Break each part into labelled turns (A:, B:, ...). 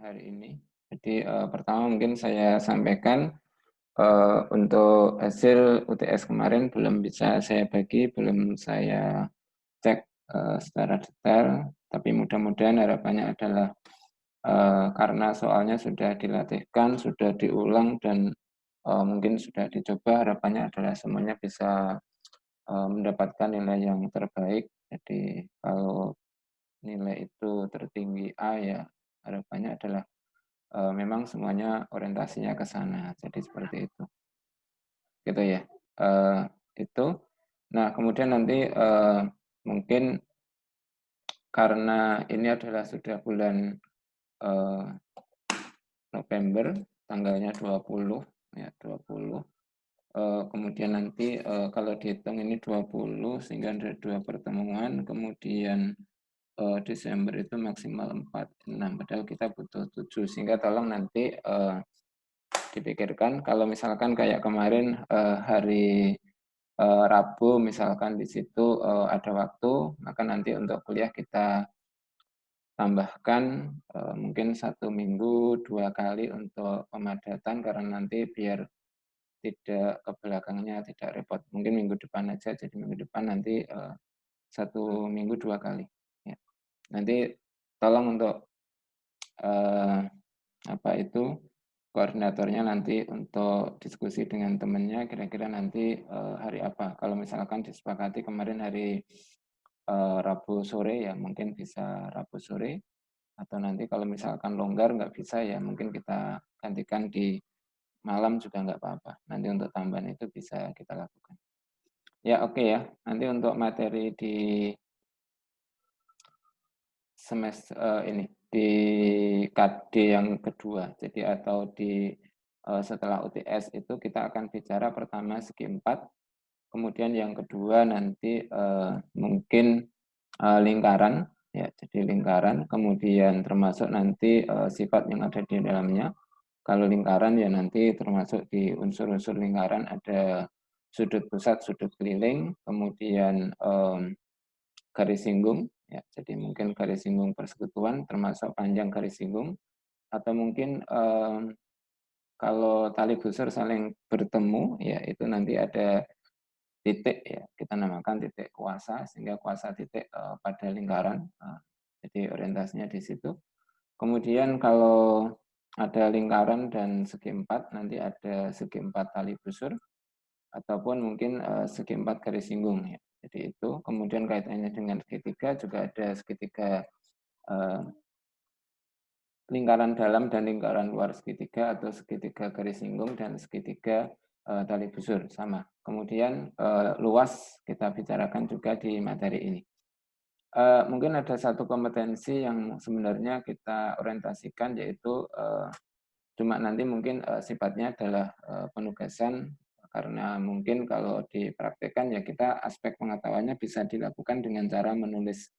A: hari ini. Jadi pertama mungkin saya sampaikan untuk hasil UTS kemarin belum bisa saya bagi, belum saya cek secara detail, tapi mudah-mudahan harapannya adalah karena soalnya sudah dilatihkan, sudah diulang, dan mungkin sudah dicoba, harapannya adalah semuanya bisa mendapatkan nilai yang terbaik. Jadi kalau nilai itu tertinggi A, ya harapannya adalah memang semuanya orientasinya ke sana. Jadi seperti itu. Gitu ya. Itu. Nah, kemudian nanti mungkin karena ini adalah sudah bulan November, tanggalnya 20, ya 20. Kemudian nanti kalau dihitung ini 20, sehingga ada 2 pertemuan, kemudian Desember itu maksimal 4, 6, padahal kita butuh 7, sehingga tolong nanti dipikirkan kalau misalkan kayak kemarin hari Rabu misalkan di situ ada waktu, maka nanti untuk kuliah kita tambahkan mungkin 1 minggu 2 kali untuk pemadatan, karena nanti biar tidak ke belakangnya tidak repot. Mungkin minggu depan aja, jadi minggu depan nanti 1 minggu 2 kali. Ya. Nanti tolong untuk koordinatornya nanti untuk diskusi dengan temannya, kira-kira nanti hari apa. Kalau misalkan disepakati kemarin hari Rabu sore, ya mungkin bisa Rabu sore, atau nanti kalau misalkan longgar nggak bisa, ya mungkin kita gantikan di malam juga nggak apa-apa. Nanti untuk tambahan itu bisa kita lakukan. Ya oke ya, nanti untuk materi di semester ini di KD yang kedua, jadi atau di setelah UTS itu kita akan bicara pertama segi 4, kemudian yang kedua nanti mungkin lingkaran, ya jadi lingkaran, kemudian termasuk nanti sifat yang ada di dalamnya. Kalau lingkaran ya nanti termasuk di unsur-unsur lingkaran ada sudut pusat, sudut keliling, kemudian garis singgung, ya jadi mungkin garis singgung persekutuan termasuk panjang garis singgung, atau mungkin kalau tali busur saling bertemu, ya itu nanti ada titik, ya kita namakan titik kuasa, sehingga kuasa titik pada lingkaran. Jadi orientasinya di situ. Kemudian kalau ada lingkaran dan segi 4, nanti ada segi 4 tali busur, ataupun mungkin segi 4 garis singgung, ya. Jadi itu. Kemudian kaitannya dengan segitiga juga ada segitiga lingkaran dalam dan lingkaran luar segitiga, atau segitiga garis singgung dan segitiga tali busur sama. Kemudian luas kita bicarakan juga di materi ini. Mungkin ada satu kompetensi yang sebenarnya kita orientasikan, yaitu cuma nanti mungkin sifatnya adalah penugasan, karena mungkin kalau dipraktekkan ya kita aspek pengetahuannya bisa dilakukan dengan cara menulis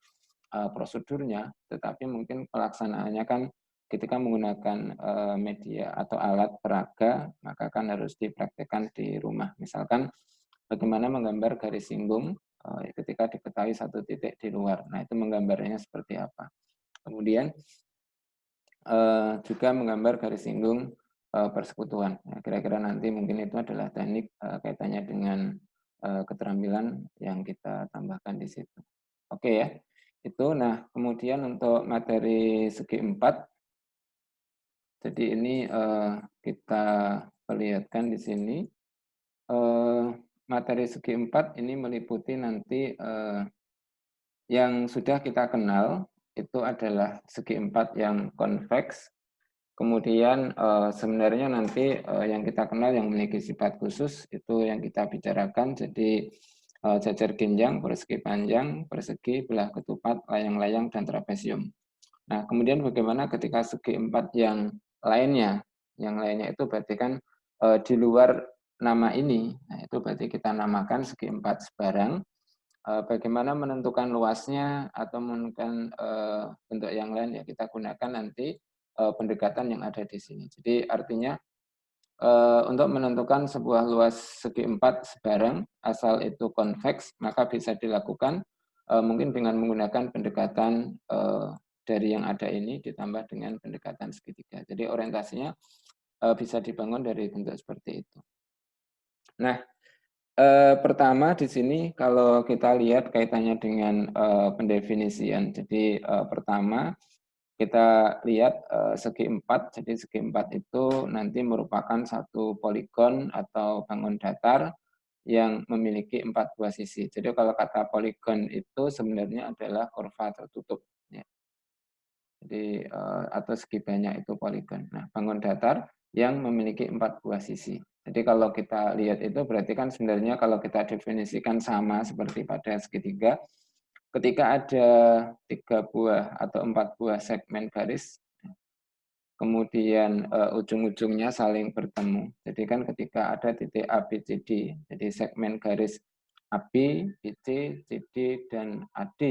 A: prosedurnya, tetapi mungkin pelaksanaannya kan ketika menggunakan media atau alat peraga, maka kan harus dipraktekkan di rumah. Misalkan bagaimana menggambar garis singgung ketika diketahui satu titik di luar. Nah, itu menggambarnya seperti apa. Kemudian juga menggambar garis singgung persekutuan. Nah, kira-kira nanti mungkin itu adalah teknik kaitannya dengan keterampilan yang kita tambahkan di situ. Oke ya, itu. Nah, kemudian untuk materi segi 4, jadi ini kita perlihatkan di sini. Materi segi 4 ini meliputi nanti yang sudah kita kenal, itu adalah segi 4 yang konveks. Kemudian sebenarnya nanti yang kita kenal yang memiliki sifat khusus itu yang kita bicarakan, jadi jajar ginjang, persegi panjang, persegi, belah ketupat, layang-layang, dan trapesium. Nah, kemudian bagaimana ketika segi 4 yang lainnya? Yang lainnya itu berarti kan di luar nama ini. Nah, itu berarti kita namakan segi 4 sebarang. Bagaimana menentukan luasnya atau menentukan bentuk yang lain, ya kita gunakan nanti pendekatan yang ada di sini. Jadi artinya untuk menentukan sebuah luas segi 4 sebarang asal itu konveks, maka bisa dilakukan mungkin dengan menggunakan pendekatan dari yang ada ini ditambah dengan pendekatan segitiga. Jadi orientasinya bisa dibangun dari bentuk seperti itu. Nah, pertama di sini kalau kita lihat kaitannya dengan pendefinisian. Jadi pertama kita lihat segi empat. Jadi segi empat itu nanti merupakan satu poligon atau bangun datar yang memiliki 4 buah sisi. Jadi kalau kata poligon itu sebenarnya adalah kurva tertutup. Ya. Jadi atau segi banyak itu poligon. Nah, bangun datar yang memiliki 4 buah sisi. Jadi kalau kita lihat itu berarti kan sebenarnya kalau kita definisikan sama seperti pada segitiga, ketika ada 3 buah atau 4 buah segmen garis, kemudian ujung-ujungnya saling bertemu. Jadi kan ketika ada titik A, B, C, D, jadi segmen garis AB, BC, CD, dan AD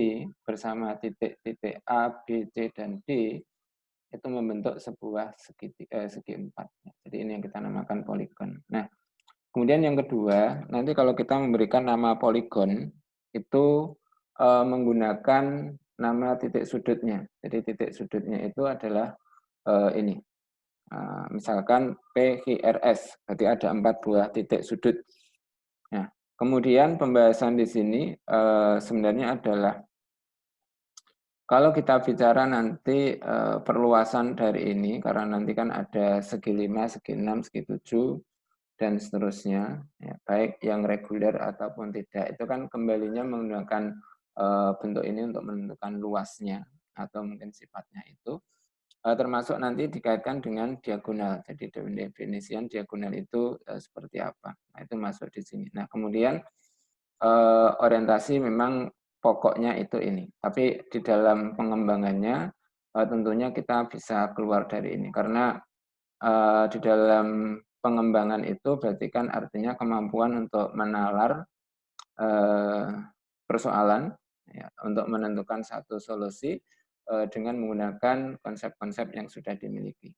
A: bersama titik-titik A, B, C, dan D itu membentuk sebuah segi empat. Jadi ini yang kita namakan poligon. Nah, kemudian yang kedua, nanti kalau kita memberikan nama poligon, itu menggunakan nama titik sudutnya. Jadi titik sudutnya itu adalah ini. Misalkan PQRS, berarti ada 4 buah titik sudut. Nah, kemudian pembahasan di sini sebenarnya adalah kalau kita bicara nanti perluasan dari ini, karena nanti kan ada segi 5, segi 6, segi 7, dan seterusnya, ya, baik yang reguler ataupun tidak, itu kan kembalinya menggunakan bentuk ini untuk menentukan luasnya atau mungkin sifatnya itu, termasuk nanti dikaitkan dengan diagonal. Jadi definisian diagonal itu seperti apa. Nah, itu masuk di sini. Nah, kemudian orientasi memang pokoknya itu ini. Tapi di dalam pengembangannya tentunya kita bisa keluar dari ini karena di dalam pengembangan itu berarti kan artinya kemampuan untuk menalar persoalan ya, untuk menentukan satu solusi dengan menggunakan konsep-konsep yang sudah dimiliki.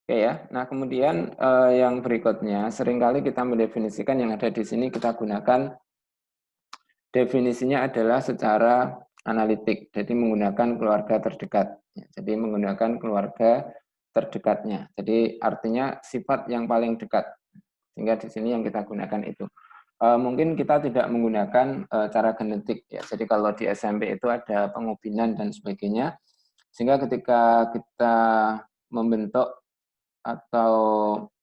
A: Oke ya. Nah, kemudian yang berikutnya seringkali kita mendefinisikan yang ada di sini kita gunakan definisinya adalah secara analitik, jadi menggunakan keluarga terdekat. Jadi menggunakan keluarga terdekatnya. Jadi artinya sifat yang paling dekat. Sehingga di sini yang kita gunakan itu. Mungkin kita tidak menggunakan cara genetik ya. Jadi kalau di SMP itu ada pengubinan dan sebagainya. Sehingga ketika kita membentuk atau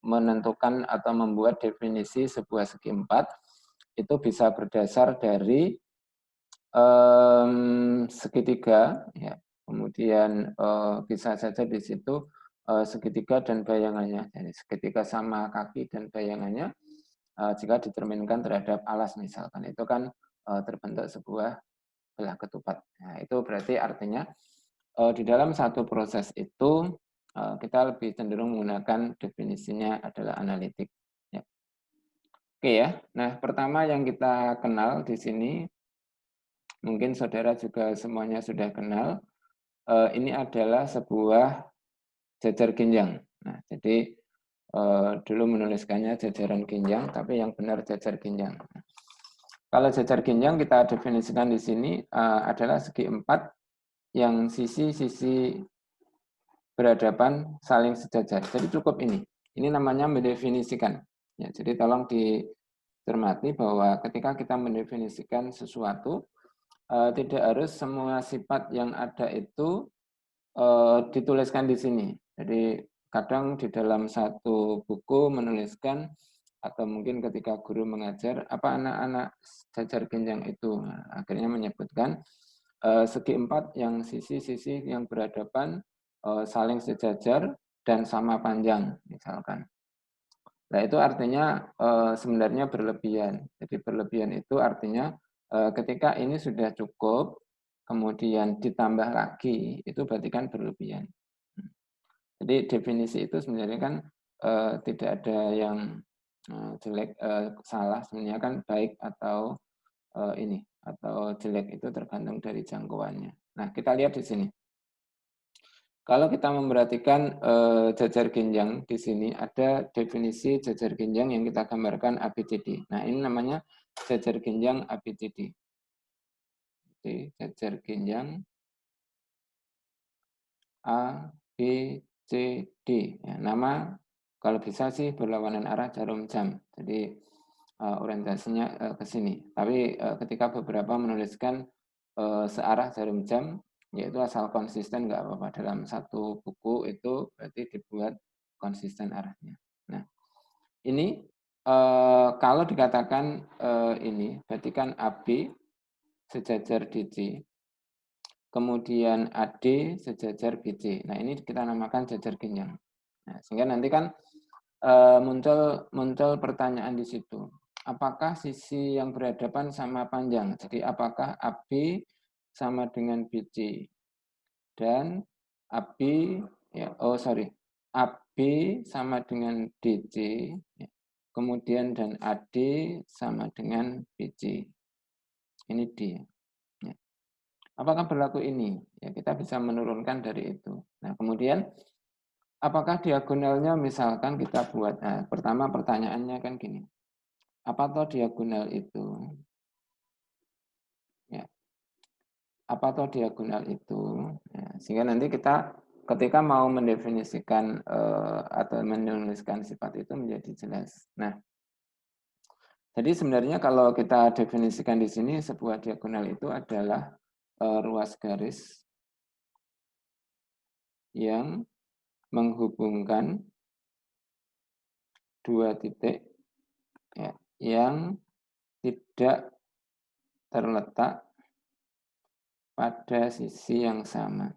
A: menentukan atau membuat definisi sebuah segi empat itu bisa berdasar dari segitiga, ya. Kemudian bisa saja di situ segitiga dan bayangannya. Jadi segitiga sama kaki dan bayangannya jika diterminkan terhadap alas misalkan itu kan terbentuk sebuah belah ketupat. Nah, itu berarti artinya di dalam satu proses itu kita lebih cenderung menggunakan definisinya adalah analitik. Ya. Oke ya. Nah, pertama yang kita kenal di sini mungkin saudara juga semuanya sudah kenal. Ini adalah sebuah jajar ginjang. Nah, jadi dulu menuliskannya jajaran ginjang, tapi yang benar jajar ginjang. Kalau jajar ginjang kita definisikan di sini adalah segi empat yang sisi-sisi berhadapan saling sejajar. Jadi cukup ini. Ini namanya mendefinisikan. Ya, jadi tolong dicermati bahwa ketika kita mendefinisikan sesuatu, tidak harus semua sifat yang ada itu dituliskan di sini. Jadi kadang di dalam satu buku menuliskan atau mungkin ketika guru mengajar apa anak-anak jajar ginjang itu. Nah, akhirnya menyebutkan segi empat yang sisi-sisi yang berhadapan saling sejajar dan sama panjang misalkan. Nah itu artinya sebenarnya berlebihan. Jadi berlebihan itu artinya ketika ini sudah cukup kemudian ditambah lagi itu berarti kan berlebihan. Jadi definisi itu sebenarnya kan tidak ada yang jelek salah, sebenarnya kan baik atau ini atau jelek itu tergantung dari jangkauannya. Nah kita lihat di sini. Kalau kita memperhatikan jajar ginjang di sini ada definisi jajar ginjang yang kita gambarkan ABCD. Nah ini namanya jajar ginjang ABCD. Jadi jajar ginjang A, B, C, D. Ya, nama kalau bisa sih berlawanan arah jarum jam. Jadi orientasinya ke sini. Tapi ketika beberapa menuliskan searah jarum jam, yaitu asal konsisten nggak apa-apa. Dalam satu buku itu berarti dibuat konsisten arahnya. Nah, ini kalau dikatakan ini, berarti kan AB sejajar DC, kemudian AD sejajar BC. Nah, ini kita namakan jajar genjang. Nah, sehingga nanti kan muncul pertanyaan di situ. Apakah sisi yang berhadapan sama panjang? Jadi apakah AB sama dengan BC dan AB ya AB sama dengan DC ya. Kemudian dan AD sama dengan BC. Ini D. Ya. Apakah berlaku ini? Ya, kita bisa menurunkan dari itu. Nah, kemudian apakah diagonalnya misalkan kita buat, pertama pertanyaannya kan gini, apa toh diagonal itu? Ya, apa toh diagonal itu? Ya, sehingga nanti kita ketika mau mendefinisikan atau menuliskan sifat itu menjadi jelas. Nah, jadi sebenarnya kalau kita definisikan di sini sebuah diagonal itu adalah ruas garis yang menghubungkan dua titik ya, yang tidak terletak pada sisi yang sama.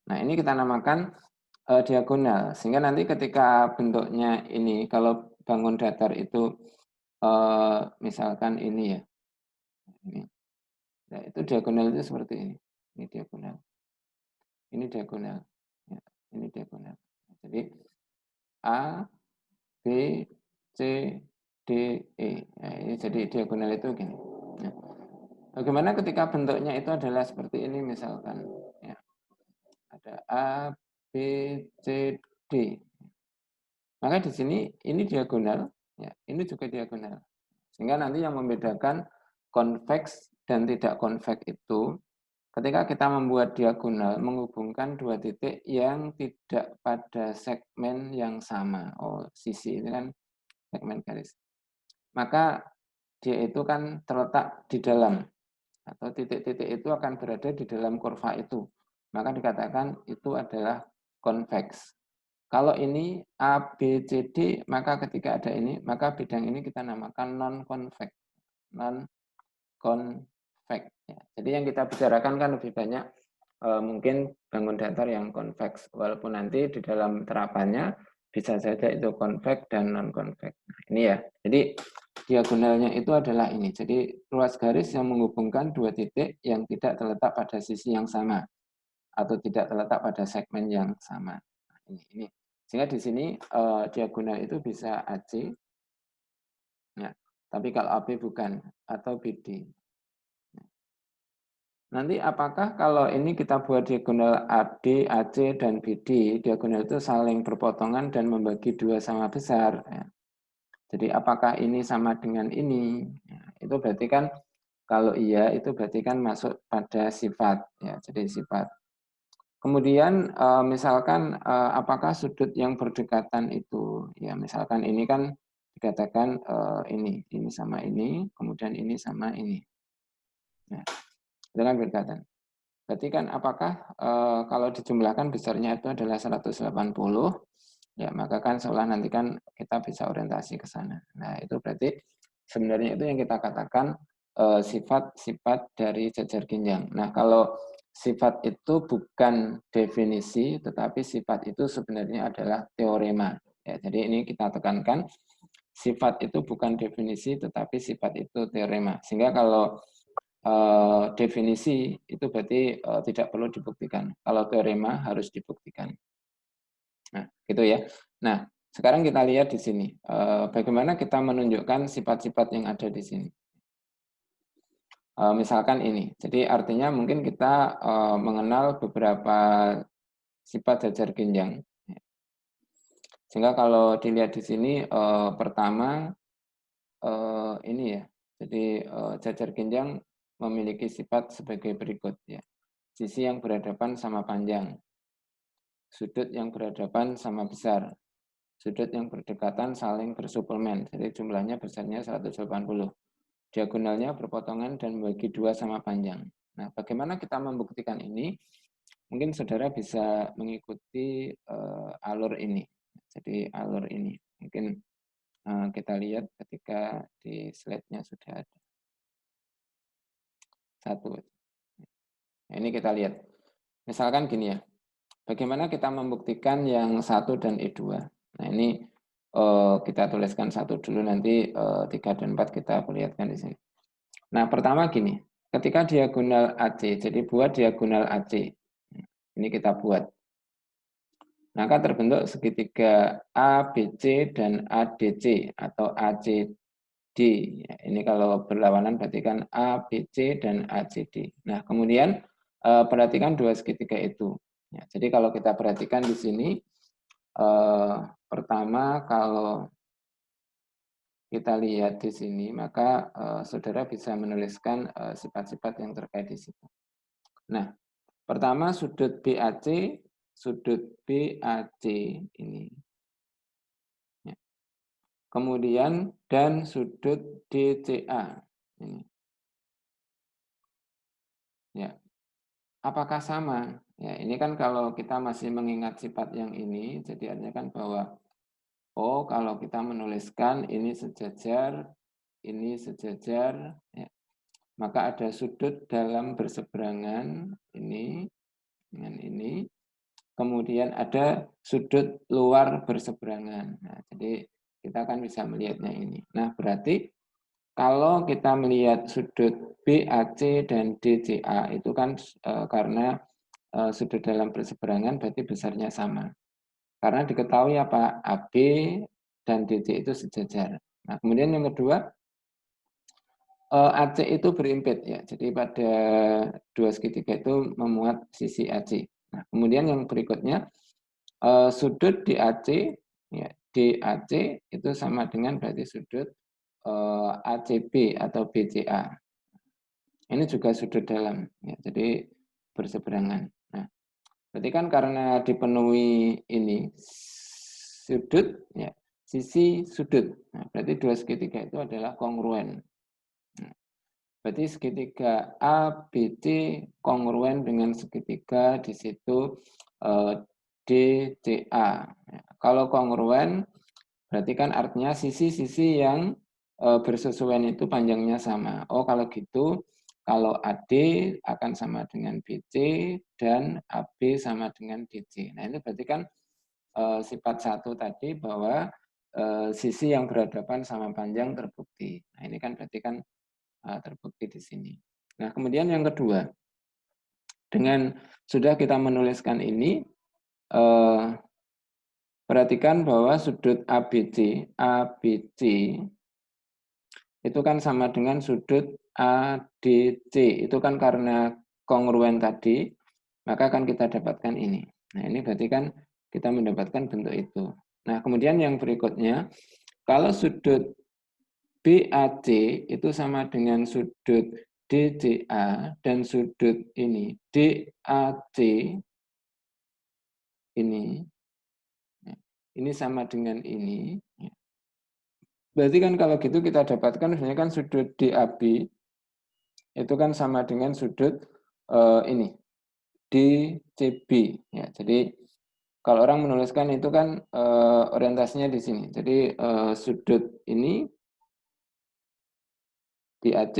A: Nah, ini kita namakan diagonal. Sehingga nanti ketika bentuknya ini, kalau bangun datar itu misalkan ini ya, ini. Nah, itu diagonal itu seperti ini. Ini diagonal. Ini diagonal. Ya, ini diagonal. Jadi A, B, C, D, E. Nah, ini jadi diagonal itu gini. Nah, bagaimana ketika bentuknya itu adalah seperti ini misalkan. Ya, ada A, B, C, D. Maka di sini ini diagonal, ya, ini juga diagonal. Sehingga nanti yang membedakan konveks dan tidak konveks itu ketika kita membuat diagonal menghubungkan dua titik yang tidak pada segmen yang sama. Oh, sisi ini kan segmen garis. Maka dia itu kan terletak di dalam atau titik-titik itu akan berada di dalam kurva itu. Maka dikatakan itu adalah konveks. Kalau ini A, B, C, D, maka ketika ada ini, maka bidang ini kita namakan non-convex. Non-convex. Ya. Jadi yang kita bicarakan kan lebih banyak mungkin bangun datar yang convex. Walaupun nanti di dalam terapannya bisa saja itu convex dan non-convex. Nah, ini ya. Jadi diagonalnya itu adalah ini. Jadi ruas garis yang menghubungkan dua titik yang tidak terletak pada sisi yang sama atau tidak terletak pada segmen yang sama. Nah, ini. Sehingga di sini diagonal itu bisa AC, ya. Tapi kalau AB bukan atau BD. Nanti apakah kalau ini kita buat diagonal AD, AC, dan BD, diagonal itu saling berpotongan dan membagi dua sama besar. Ya. Jadi apakah ini sama dengan ini? Ya, itu berarti kan kalau iya itu berarti kan masuk pada sifat. Ya, jadi sifat. Kemudian misalkan apakah sudut yang berdekatan itu, ya misalkan ini kan dikatakan ini sama ini, kemudian ini sama ini. Nah, itu kan berdekatan. Berarti kan apakah kalau dijumlahkan besarnya itu adalah 180, ya maka kan seolah nanti kan kita bisa orientasi ke sana. Nah, itu berarti sebenarnya itu yang kita katakan sifat-sifat dari jajar ginjang. Nah, kalau sifat itu bukan definisi, tetapi sifat itu sebenarnya adalah teorema. Ya, jadi ini kita tekankan, sifat itu bukan definisi, tetapi sifat itu teorema. Sehingga kalau definisi itu berarti tidak perlu dibuktikan. Kalau teorema harus dibuktikan. Nah, gitu ya. Nah, sekarang kita lihat di sini. Bagaimana kita menunjukkan sifat-sifat yang ada di sini. Misalkan ini. Jadi artinya mungkin kita mengenal beberapa sifat jajar genjang. Sehingga kalau dilihat di sini pertama ini ya. Jadi jajar genjang memiliki sifat sebagai berikut ya. sisi yang berhadapan sama panjang, sudut yang berhadapan sama besar, sudut yang berdekatan saling bersuplemen, jadi jumlahnya besarnya 180. Diagonalnya berpotongan dan membagi 2 sama panjang. Nah, bagaimana kita membuktikan ini? Mungkin saudara bisa mengikuti alur ini. Jadi alur ini. Mungkin kita lihat ketika di slide-nya sudah ada. Satu. Nah, ini kita lihat. Misalkan gini ya. Bagaimana kita membuktikan yang 1 dan E2? Nah, ini kita tuliskan 1 dulu, nanti 3 dan 4 kita perlihatkan di sini. Nah, pertama gini, ketika diagonal AC, jadi buat diagonal AC. Ini kita buat. Maka terbentuk segitiga ABC dan ADC atau ACD. Ini kalau berlawanan berarti kan ABC dan ACD. Nah, kemudian perhatikan dua segitiga itu. Ya, jadi kalau kita perhatikan di sini, pertama kalau kita lihat di sini, maka saudara bisa menuliskan sifat-sifat yang terkait di situ. Nah, pertama sudut BAC, sudut BAC ini. Ya. Kemudian dan sudut DCA ini. Ya. Apakah sama? Ya, ini kan kalau kita masih mengingat sifat yang ini, jadi artinya kan bahwa oh, kalau kita menuliskan ini sejajar, ya, maka ada sudut dalam berseberangan ini dengan ini, kemudian ada sudut luar berseberangan. Nah, jadi kita akan bisa melihatnya ini. Nah, berarti kalau kita melihat sudut BAC dan DCA itu kan karena sudut dalam berseberangan berarti besarnya sama. Karena diketahui apa? AB dan DC itu sejajar. Nah, kemudian yang kedua, AC itu berimpit ya. Jadi pada dua segitiga itu memuat sisi AC. Nah, kemudian yang berikutnya sudut DAC ya, DAC itu sama dengan berarti sudut ACB atau BCA. Ini juga sudut dalam ya. Jadi berseberangan. Nah, berarti kan karena dipenuhi ini sudut ya, sisi sudut. Nah, berarti dua segitiga itu adalah kongruen. Nah, berarti segitiga ABC kongruen dengan segitiga di situ DCA. Ya, kalau kongruen berarti kan artinya sisi-sisi yang bersesuaian itu panjangnya sama. Oh, kalau gitu kalau AD akan sama dengan BC dan AB sama dengan DC. Nah, ini berarti kan sifat satu tadi bahwa sisi yang berhadapan sama panjang terbukti. Nah, ini kan berarti kan terbukti di sini. Nah, kemudian yang kedua, dengan sudah kita menuliskan ini, perhatikan bahwa sudut ABC itu kan sama dengan sudut ADC. Itu kan karena kongruen tadi, maka akan kita dapatkan ini. Nah, ini berarti kan kita mendapatkan bentuk itu. Nah, kemudian yang berikutnya, kalau sudut BAC itu sama dengan sudut DCA dan sudut ini DAC ini sama dengan ini. Berarti kan kalau gitu kita dapatkan sebenarnya kan sudut DAB itu kan sama dengan sudut ini DCB ya. Jadi kalau orang menuliskan itu kan orientasinya di sini. Jadi sudut ini DAC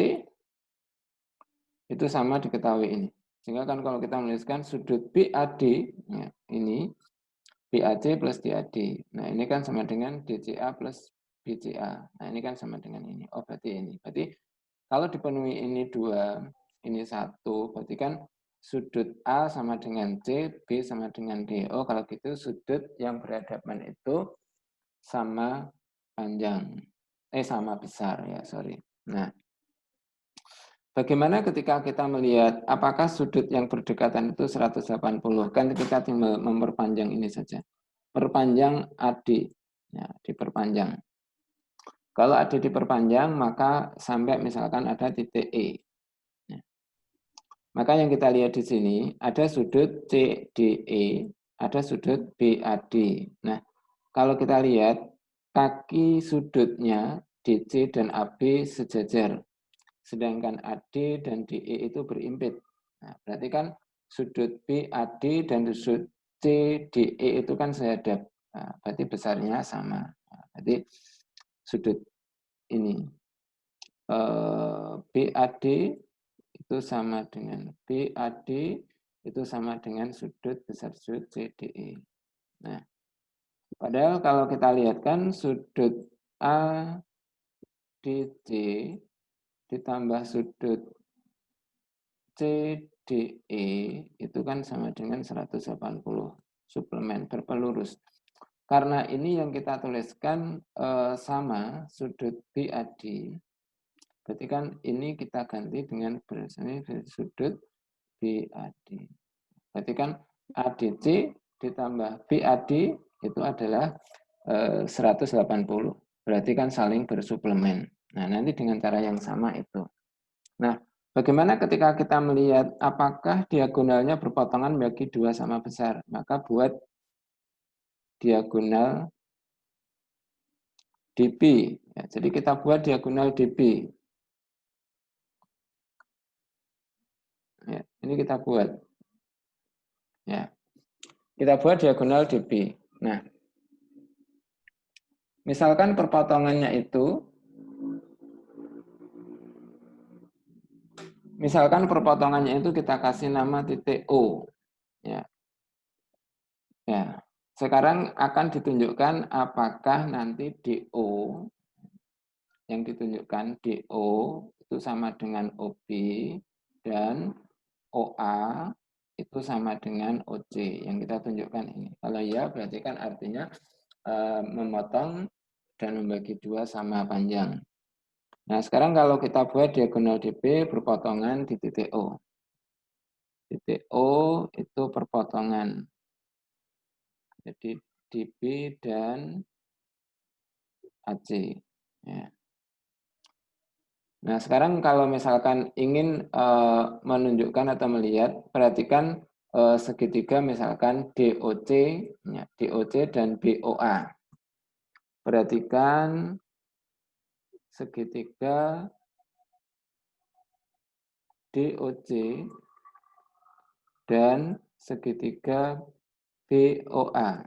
A: itu sama diketahui ini. Sehingga kan kalau kita menuliskan sudut BAD ya, ini BAC plus DAD. Nah, ini kan sama dengan DCA plus BCA. Nah, ini kan sama dengan ini. Oh, berarti ini. Berarti kalau dipenuhi ini dua, ini satu, berarti kan sudut A sama dengan C, B sama dengan D. Oh, kalau gitu sudut yang berhadapan itu sama panjang. Sama besar ya, sorry. Nah, bagaimana ketika kita melihat apakah sudut yang berdekatan itu 180? Kan kita tinggal memperpanjang ini saja. Perpanjang AD, ya, diperpanjang. Kalau AD diperpanjang, maka sampai misalkan ada titik E. Maka yang kita lihat di sini ada sudut CDE, ada sudut BAD. Nah, kalau kita lihat kaki sudutnya DC dan AB sejajar, sedangkan AD dan DE itu berimpit. Nah, berarti kan sudut BAD dan sudut CDE itu kan sehadap. Nah, berarti besarnya sama. Nah, berarti sudut ini BAD itu sama dengan BAD itu sama dengan sudut besar sudut CDE. Nah, padahal kalau kita lihat kan sudut ADC ditambah sudut CDE itu kan sama dengan 180 suplemen berpelurus. Karena ini yang kita tuliskan sama sudut BAD, berarti kan ini kita ganti dengan berdasarkan sudut BAD. Berarti kan ADC ditambah BAD itu adalah 180. Berarti kan saling bersuplemen. Nah, nanti dengan cara yang sama itu. Nah, bagaimana ketika kita melihat apakah diagonalnya berpotongan bagi dua sama besar? Maka buat diagonal DB. Ya, jadi kita buat diagonal DB. Ya, ini kita buat. Ya, kita buat diagonal DB. Nah, misalkan perpotongannya itu, kita kasih nama titik O. Ya, ya. Sekarang akan ditunjukkan apakah nanti DO yang ditunjukkan DO itu sama dengan OB dan OA itu sama dengan OC yang kita tunjukkan ini. Kalau ya berarti kan artinya memotong dan membagi dua sama panjang. Nah, sekarang kalau kita buat diagonal DB berpotongan di titik O. Titik O itu perpotongan. Jadi DB dan AC. Ya. Nah, sekarang kalau misalkan ingin menunjukkan atau melihat, perhatikan segitiga misalkan DOC, ya, DOC dan BOA. Perhatikan segitiga DOC dan segitiga BOA.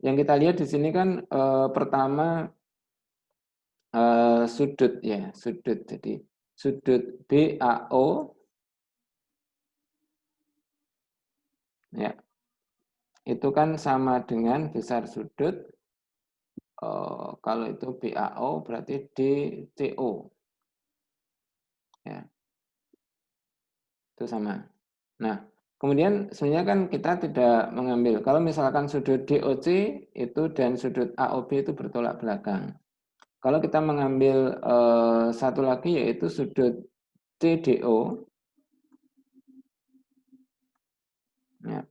A: Yang kita lihat di sini kan pertama sudut ya, sudut. Jadi sudut BAO ya, itu kan sama dengan besar sudut kalau itu BAO berarti DCO. Ya, itu sama. Nah, kemudian sebenarnya kan kita tidak mengambil. Kalau misalkan sudut DOC itu dan sudut AOB itu bertolak belakang. Kalau kita mengambil satu lagi yaitu sudut CDO, ya,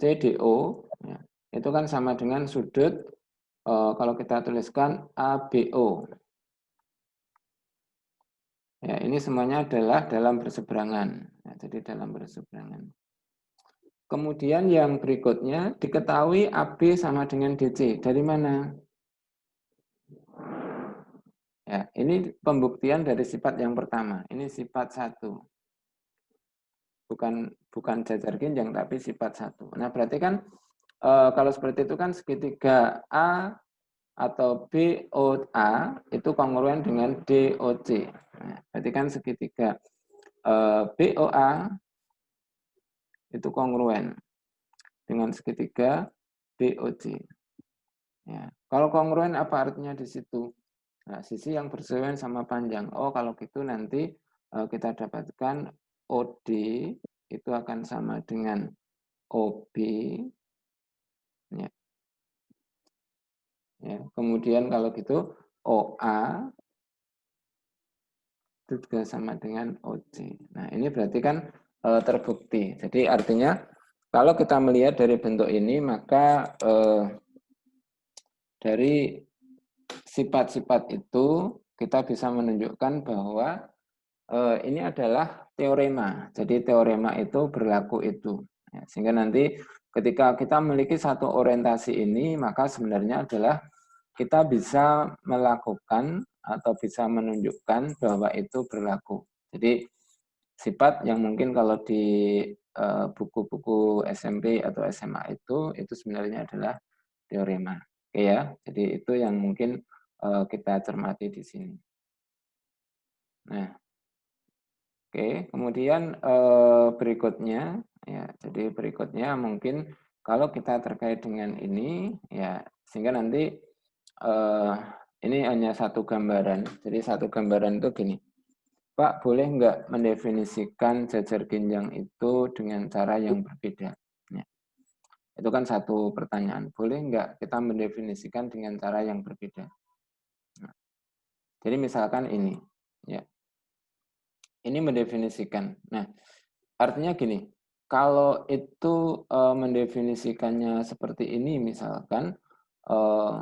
A: CDO, ya, itu kan sama dengan sudut kalau kita tuliskan ABO. Ya, ini semuanya adalah dalam berseberangan. Ya, jadi dalam berseberangan. Kemudian yang berikutnya diketahui AB sama dengan DC. Dari mana? Ya, ini pembuktian dari sifat yang pertama. Ini sifat 1. Bukan jajar ginjang tapi sifat 1. Nah, berarti kan kalau seperti itu kan segitiga A atau BOA itu kongruen dengan DOC. Nah, berarti kan segitiga BOA itu kongruen dengan segitiga DOC. Ya. Kalau kongruen apa artinya di situ? Nah, sisi yang bersesuaian sama panjang. Oh, kalau gitu nanti kita dapatkan OD itu akan sama dengan OB. Ya. Ya. Kemudian kalau gitu OA itu juga sama dengan OC. Nah, ini berarti kan terbukti. Jadi artinya kalau kita melihat dari bentuk ini, maka dari sifat-sifat itu kita bisa menunjukkan bahwa Ini adalah teorema. Jadi teorema itu berlaku itu. Ya, sehingga nanti ketika kita memiliki satu orientasi ini, maka sebenarnya adalah kita bisa melakukan atau bisa menunjukkan bahwa itu berlaku. Jadi sifat yang mungkin kalau di buku-buku SMP atau SMA itu sebenarnya adalah teorema. Oke ya, jadi itu yang mungkin kita cermati di sini. Nah, oke, kemudian berikutnya, ya, jadi berikutnya mungkin kalau kita terkait dengan ini, ya, sehingga nanti ini hanya satu gambaran. Jadi satu gambaran itu gini, Pak, boleh nggak mendefinisikan jajar ginjang itu dengan cara yang berbeda? Ya, itu kan satu pertanyaan. Boleh nggak kita mendefinisikan dengan cara yang berbeda? Nah, jadi misalkan ini, ya, ini mendefinisikan. Nah, artinya gini, kalau itu mendefinisikannya seperti ini misalkan, eh,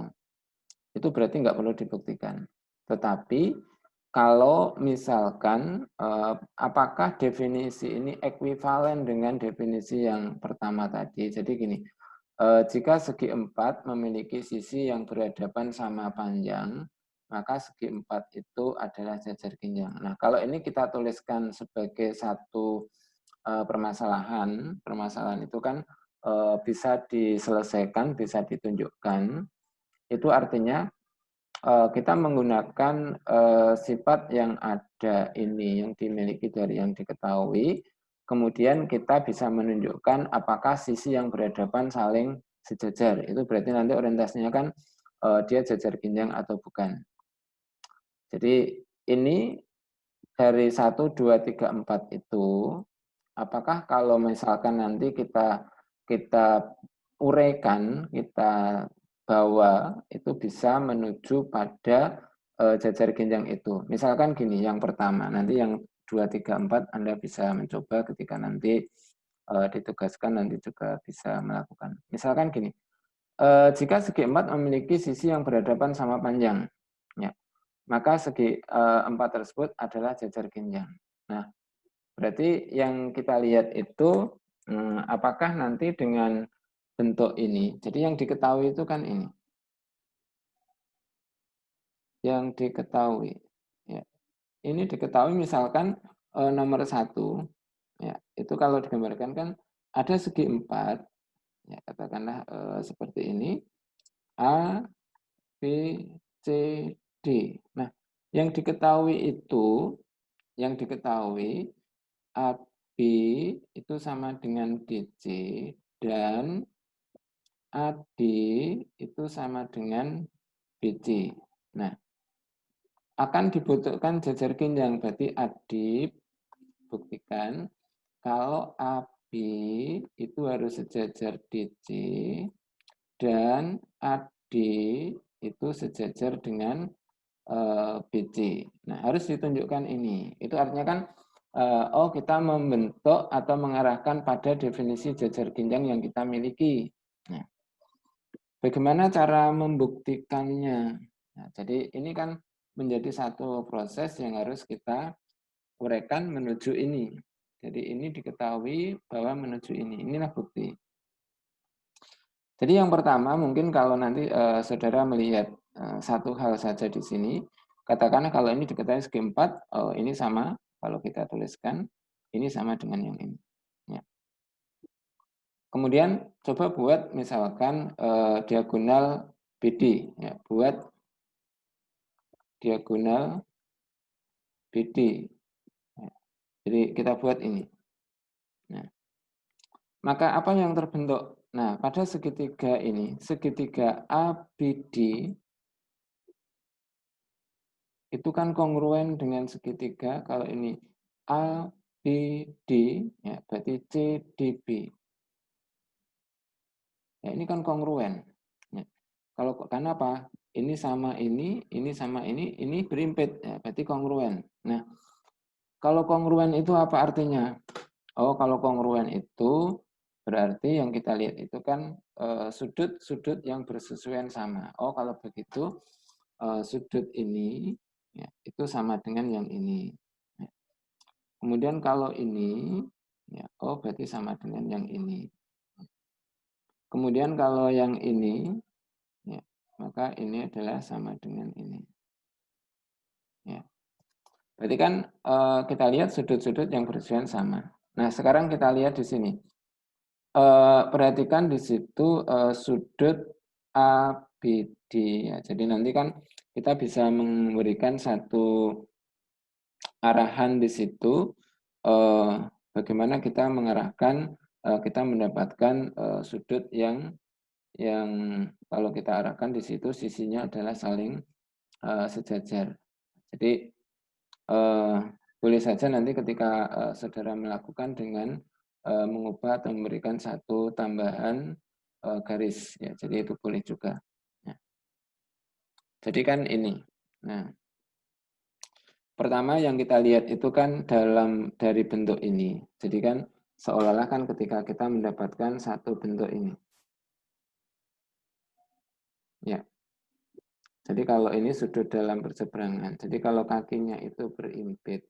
A: itu berarti nggak perlu dibuktikan. Tetapi kalau misalkan apakah definisi ini ekuivalen dengan definisi yang pertama tadi. Jadi gini, jika segi empat memiliki sisi yang berhadapan sama panjang, maka segi empat itu adalah jajar ginjang. Nah, kalau ini kita tuliskan sebagai satu permasalahan, permasalahan itu kan bisa diselesaikan, bisa ditunjukkan. Itu artinya kita menggunakan sifat yang ada ini, yang dimiliki dari yang diketahui, kemudian kita bisa menunjukkan apakah sisi yang berhadapan saling sejajar. Itu berarti nanti orientasinya kan dia jajar ginjang atau bukan. Jadi ini dari 1, 2, 3, 4 itu, apakah kalau misalkan nanti kita uraikan, kita bawa, itu bisa menuju pada jajar ginjang itu. Misalkan gini, yang pertama, nanti yang 2, 3, 4 Anda bisa mencoba ketika nanti ditugaskan, nanti juga bisa melakukan. Misalkan gini, jika segi 4 memiliki sisi yang berhadapan sama panjang, ya, maka segi 4 tersebut adalah jajar ginjang. Nah, berarti yang kita lihat itu apakah nanti dengan bentuk ini. Jadi yang diketahui itu kan ini. Yang diketahui. Ya. Ini diketahui misalkan nomor 1. Ya, itu kalau digambarkan kan ada segi 4. Ya, katakanlah seperti ini. A, B, C, D. Nah, yang diketahui AB itu sama dengan DC dan AD itu sama dengan BC. Nah, akan dibutuhkan jajar ginjang. Berarti Adip buktikan kalau AB itu harus sejajar DC dan AD itu sejajar dengan BC. Nah, harus ditunjukkan ini. Itu artinya kan oh kita membentuk atau mengarahkan pada definisi jajar ginjang yang kita miliki. Nah, bagaimana cara membuktikannya? Nah, jadi ini kan menjadi satu proses yang harus kita uraikan menuju ini. Jadi ini diketahui bahwa menuju ini. Inilah bukti. Jadi yang pertama mungkin kalau nanti saudara melihat satu hal saja di sini, katakanlah kalau ini diketahui segi 4, oh, ini sama kalau kita tuliskan, ini sama dengan yang ini. Ya. Kemudian coba buat misalkan diagonal BD, ya, buat diagonal BD. Ya. Jadi kita buat ini. Nah, maka apa yang terbentuk? Nah, pada segitiga ini, segitiga ABD itu kan kongruen dengan segitiga kalau ini ABD, ya, berarti CDB. Ya, ini kan kongruen. Ya. Kalau karena apa? Ini sama ini sama ini berimpit, ya, berarti kongruen. Nah, kalau kongruen itu apa artinya? Oh, kalau kongruen itu berarti yang kita lihat itu kan sudut-sudut yang bersesuaian sama. Oh, kalau begitu sudut ini ya, itu sama dengan yang ini. Ya. Kemudian kalau ini, ya, oh berarti sama dengan yang ini. Kemudian kalau yang ini, ya, maka ini adalah sama dengan ini. Ya. Berarti kan kita lihat sudut-sudut yang berjauhan sama. Nah, sekarang kita lihat di sini. Perhatikan di situ sudut ABD. Ya. Jadi nanti kan kita bisa memberikan satu arahan di situ bagaimana kita mengarahkan kita mendapatkan sudut yang kalau kita arahkan di situ sisinya adalah saling sejajar. Jadi boleh saja nanti ketika saudara melakukan dengan mengubah atau memberikan satu tambahan garis, ya. Jadi itu boleh juga. Ya. Jadi kan ini. Nah, pertama yang kita lihat itu kan dari bentuk ini. Jadi kan seolah-olah kan ketika kita mendapatkan satu bentuk ini. Ya. Jadi kalau ini sudut dalam berseberangan. Jadi kalau kakinya itu berimpit.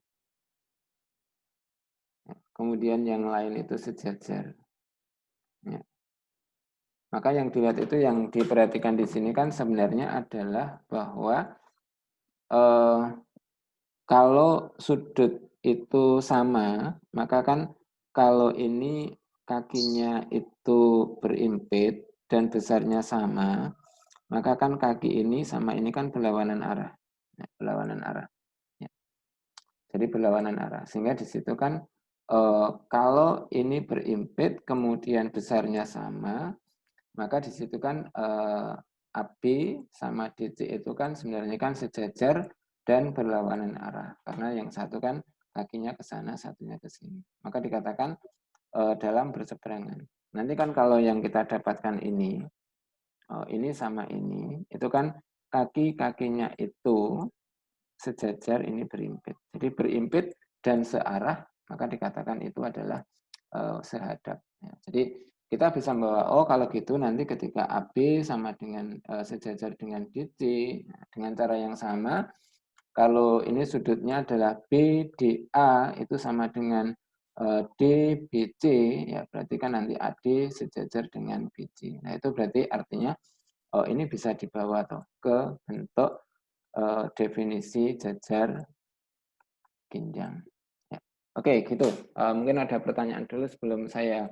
A: Ya. Kemudian yang lain itu sejajar. Ya. Maka yang dilihat itu yang diperhatikan di sini kan sebenarnya adalah bahwa kalau sudut itu sama, maka kan kalau ini kakinya itu berimpit dan besarnya sama, maka kan kaki ini sama ini kan berlawanan arah. Ya, berlawanan arah. Ya. Jadi berlawanan arah. Sehingga di situ kan kalau ini berimpit kemudian besarnya sama, maka di situ kan AB sama DC itu kan sebenarnya kan sejajar dan berlawanan arah. Karena yang satu kan kakinya ke sana, satunya ke sini. Maka dikatakan dalam berseberangan. Nanti kan kalau yang kita dapatkan ini sama ini, itu kan kaki-kakinya itu sejajar, ini berimpit. Jadi berimpit dan searah, maka dikatakan itu adalah sehadap. Ya. Jadi kita bisa membawa, oh kalau gitu nanti ketika AB sama dengan sejajar dengan DC, dengan cara yang sama, kalau ini sudutnya adalah BDA itu sama dengan DBC, ya berarti kan nanti AD sejajar dengan BC. Nah itu berarti artinya oh ini bisa dibawa tuh ke bentuk definisi jajar ginjang. Ya. Oke, gitu. Mungkin ada pertanyaan dulu sebelum saya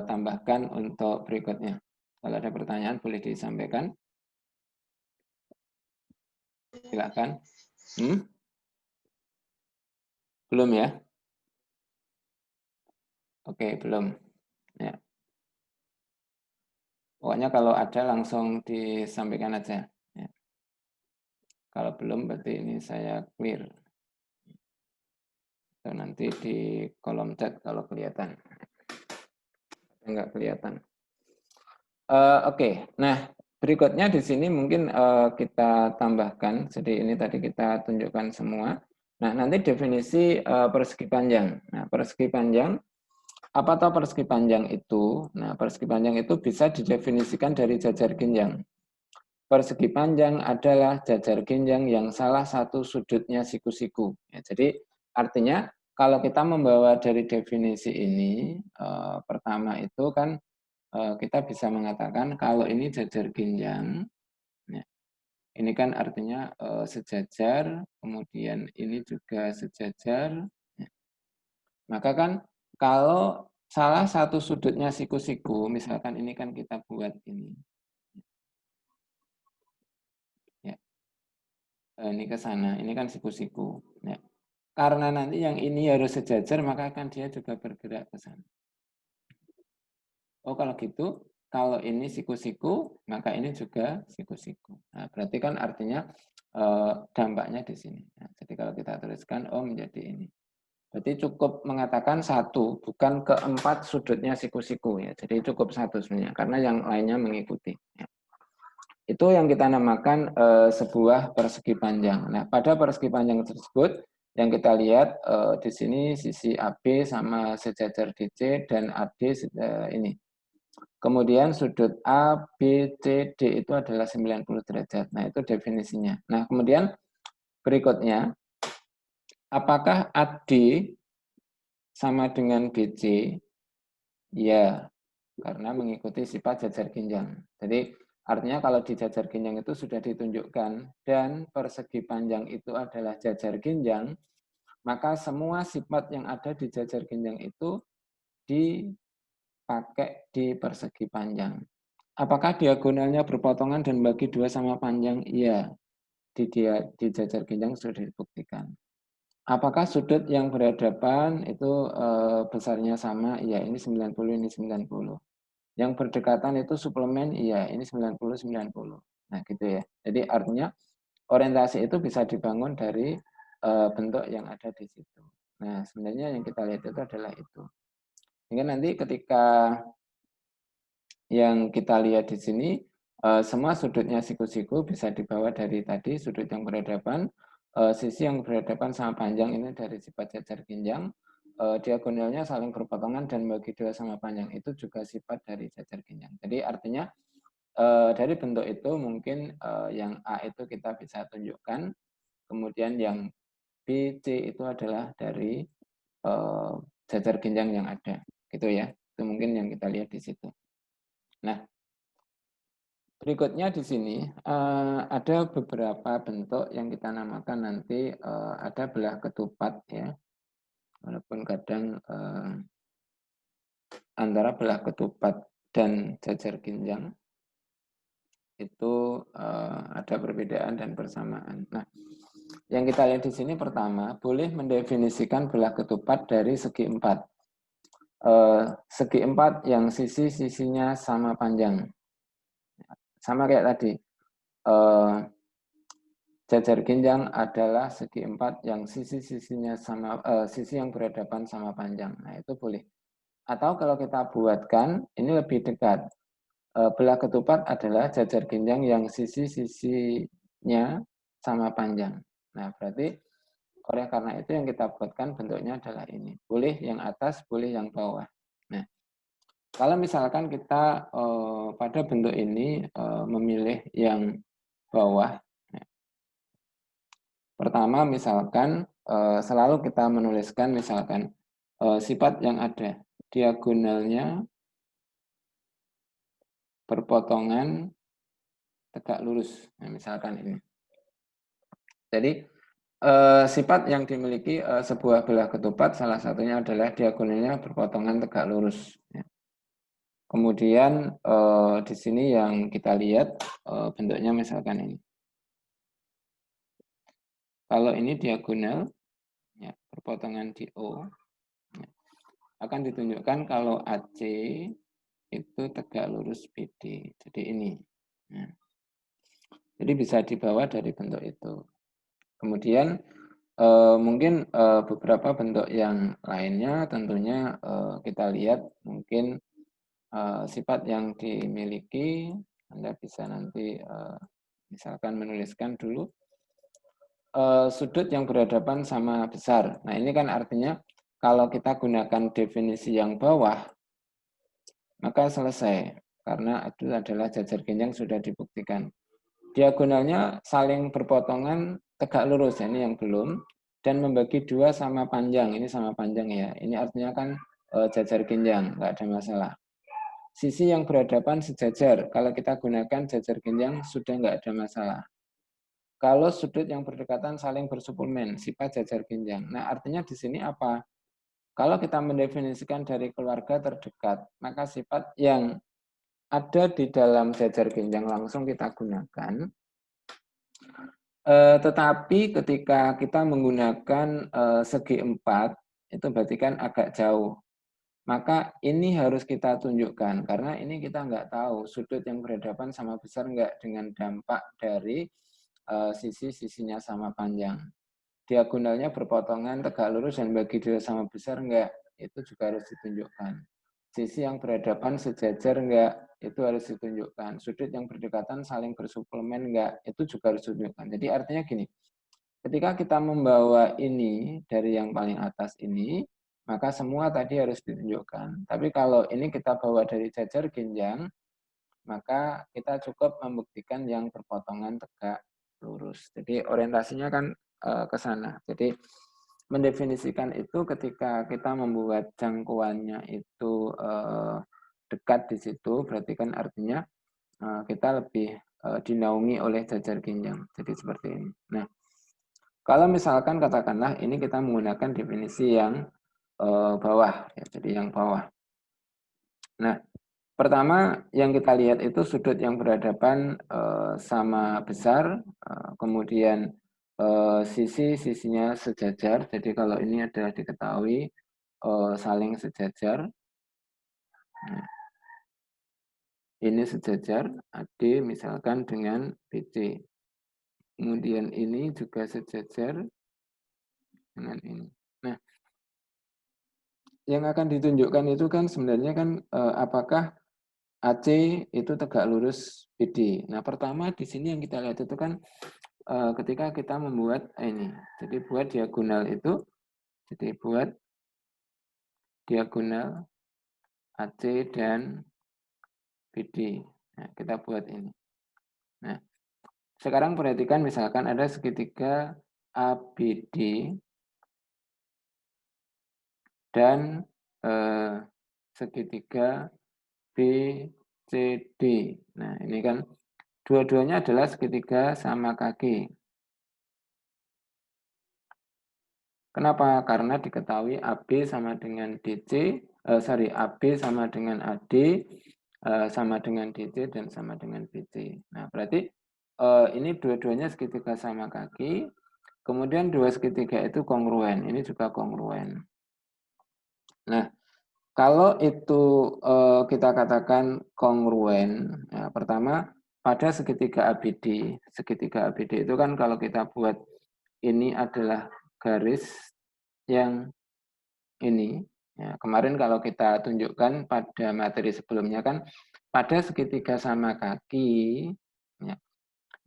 A: tambahkan untuk berikutnya. Kalau ada pertanyaan boleh disampaikan. Silakan. Belum ya? Oke, belum. Ya. Pokoknya kalau ada langsung disampaikan aja. Ya. Kalau belum berarti ini saya clear. Atau nanti di kolom chat kalau kelihatan. Enggak kelihatan. Oke. Nah, berikutnya di sini mungkin kita tambahkan. Jadi ini tadi kita tunjukkan semua. Nah, nanti definisi persegi panjang. Nah, persegi panjang, apa tahu persegi panjang itu? Nah, persegi panjang itu bisa didefinisikan dari jajar ginjang. Persegi panjang adalah jajar ginjang yang salah satu sudutnya siku-siku. Ya, jadi artinya kalau kita membawa dari definisi ini, pertama itu kan kita bisa mengatakan kalau ini jajar ginjang, ya, ini kan artinya sejajar, kemudian ini juga sejajar. Ya. Maka kan kalau salah satu sudutnya siku-siku, misalkan ini kan kita buat ini. Ya. Ini ke sana, ini kan siku-siku. Ya. Karena nanti yang ini harus sejajar, maka kan dia juga bergerak ke sana. Oh kalau gitu, kalau ini siku-siku, maka ini juga siku-siku. Nah, berarti kan artinya dampaknya di sini. Nah, jadi kalau kita tuliskan, oh menjadi ini. Berarti cukup mengatakan satu, bukan keempat sudutnya siku-siku ya. Jadi cukup satu sebenarnya, karena yang lainnya mengikuti. Ya. Itu yang kita namakan sebuah persegi panjang. Nah, pada persegi panjang tersebut, yang kita lihat di sini sisi AB sama sejajar DC dan AD ini. Kemudian sudut A, B, C, D itu adalah 90 derajat. Nah, itu definisinya. Nah, kemudian berikutnya, apakah AD sama dengan BC, ya, karena mengikuti sifat jajar ginjang. Jadi artinya kalau di jajar ginjang itu sudah ditunjukkan dan persegi panjang itu adalah jajar ginjang, maka semua sifat yang ada di jajar ginjang itu dipakai di persegi panjang. Apakah diagonalnya berpotongan dan bagi dua sama panjang? Iya, di jajar ginjang sudah dibuktikan. Apakah sudut yang berhadapan itu besarnya sama? Iya, ini 90, ini 90. Yang berdekatan itu suplemen, iya, ini 90, 90. Nah, gitu ya. Jadi artinya orientasi itu bisa dibangun dari bentuk yang ada di situ. Nah, sebenarnya yang kita lihat itu adalah itu. Sehingga nanti ketika yang kita lihat di sini, semua sudutnya siku-siku bisa dibawa dari tadi, sudut yang berhadapan, sisi yang berhadapan sama panjang ini dari sifat jajar ginjang, diagonalnya saling berpotongan dan bagi dua sama panjang itu juga sifat dari jajar ginjang. Jadi artinya dari bentuk itu mungkin yang A itu kita bisa tunjukkan, kemudian yang B, C itu adalah dari jajar ginjang yang ada, gitu ya. Itu mungkin yang kita lihat di situ. Nah, berikutnya di sini ada beberapa bentuk yang kita namakan nanti ada belah ketupat ya, walaupun kadang antara belah ketupat dan jajar ginjang itu ada perbedaan dan persamaan. Nah, yang kita lihat di sini pertama boleh mendefinisikan belah ketupat dari segi empat. Segi empat yang sisi-sisinya sama panjang, sama kayak tadi. Jajar ginjang adalah segi empat yang sisi-sisinya sama, sisi yang berhadapan sama panjang. Nah, itu boleh. Atau kalau kita buatkan, ini lebih dekat. Belah ketupat adalah jajar ginjang yang sisi-sisinya sama panjang. Nah, berarti oleh karena itu yang kita buatkan bentuknya adalah ini. Boleh yang atas, boleh yang bawah. Nah, kalau misalkan kita pada bentuk ini memilih yang bawah, pertama, misalkan selalu kita menuliskan misalkan sifat yang ada diagonalnya berpotongan tegak lurus. Nah, misalkan ini. Jadi sifat yang dimiliki sebuah belah ketupat salah satunya adalah diagonalnya berpotongan tegak lurus. Ya. Kemudian di sini yang kita lihat bentuknya misalkan ini. Kalau ini diagonal, ya, berpotongan di O, ya, akan ditunjukkan kalau AC itu tegak lurus BD. Jadi ini. Nah, jadi bisa dibawa dari bentuk itu. Kemudian mungkin beberapa bentuk yang lainnya tentunya kita lihat mungkin sifat yang dimiliki. Anda bisa nanti misalkan menuliskan dulu sudut yang berhadapan sama besar. Nah, ini kan artinya kalau kita gunakan definisi yang bawah, maka selesai. Karena itu adalah jajar ginjang sudah dibuktikan. Diagonalnya saling berpotongan tegak lurus, ini yang belum. Dan membagi dua sama panjang, ini sama panjang ya. Ini artinya kan jajar ginjang, nggak ada masalah. Sisi yang berhadapan sejajar, kalau kita gunakan jajar ginjang sudah nggak ada masalah. Kalau sudut yang berdekatan saling bersuplemen, sifat jajar ginjang. Nah, artinya di sini apa? Kalau kita mendefinisikan dari keluarga terdekat, maka sifat yang ada di dalam jajar ginjang langsung kita gunakan. Tetapi ketika kita menggunakan segi empat, itu berarti kan agak jauh. Maka ini harus kita tunjukkan, karena ini kita nggak tahu sudut yang berhadapan sama besar nggak dengan dampak dari sisi-sisinya sama panjang. Diagonalnya berpotongan, tegak lurus, dan bagi dua sama besar enggak, itu juga harus ditunjukkan. Sisi yang berhadapan sejajar enggak, itu harus ditunjukkan. Sudut yang berdekatan saling bersuplemen enggak, itu juga harus ditunjukkan. Jadi artinya gini, ketika kita membawa ini dari yang paling atas ini, maka semua tadi harus ditunjukkan. Tapi kalau ini kita bawa dari jajar ginjang, maka kita cukup membuktikan yang berpotongan tegak lurus. Jadi orientasinya kan ke sana. Jadi mendefinisikan itu ketika kita membuat jangkauannya itu dekat di situ, berarti kan artinya kita lebih dinaungi oleh jajar ginjang. Jadi seperti ini. Nah, kalau misalkan katakanlah ini kita menggunakan definisi yang bawah, ya, jadi yang bawah. Nah, pertama yang kita lihat itu sudut yang berhadapan sama besar, kemudian sisi-sisinya sejajar. Jadi kalau ini adalah diketahui saling sejajar. Nah, ini sejajar AD misalkan dengan BC. Kemudian ini juga sejajar dengan ini. Nah, yang akan ditunjukkan itu kan sebenarnya kan apakah AC itu tegak lurus BD. Nah, pertama di sini yang kita lihat itu kan ketika kita membuat ini. Jadi buat diagonal itu, jadi buat diagonal AC dan BD. Nah, kita buat ini. Nah, sekarang perhatikan misalkan ada segitiga ABD dan segitiga BCD. Nah, ini kan dua-duanya adalah segitiga sama kaki. Kenapa? Karena diketahui AB sama dengan DC, AB sama dengan AD, sama dengan DC, dan sama dengan BC. Nah, berarti ini dua-duanya segitiga sama kaki, kemudian dua segitiga itu kongruen, ini juga kongruen. Nah, kalau itu kita katakan kongruen, ya, pertama pada segitiga ABD itu kan kalau kita buat ini adalah garis yang ini. Ya, kemarin kalau kita tunjukkan pada materi sebelumnya kan pada segitiga sama kaki, ya,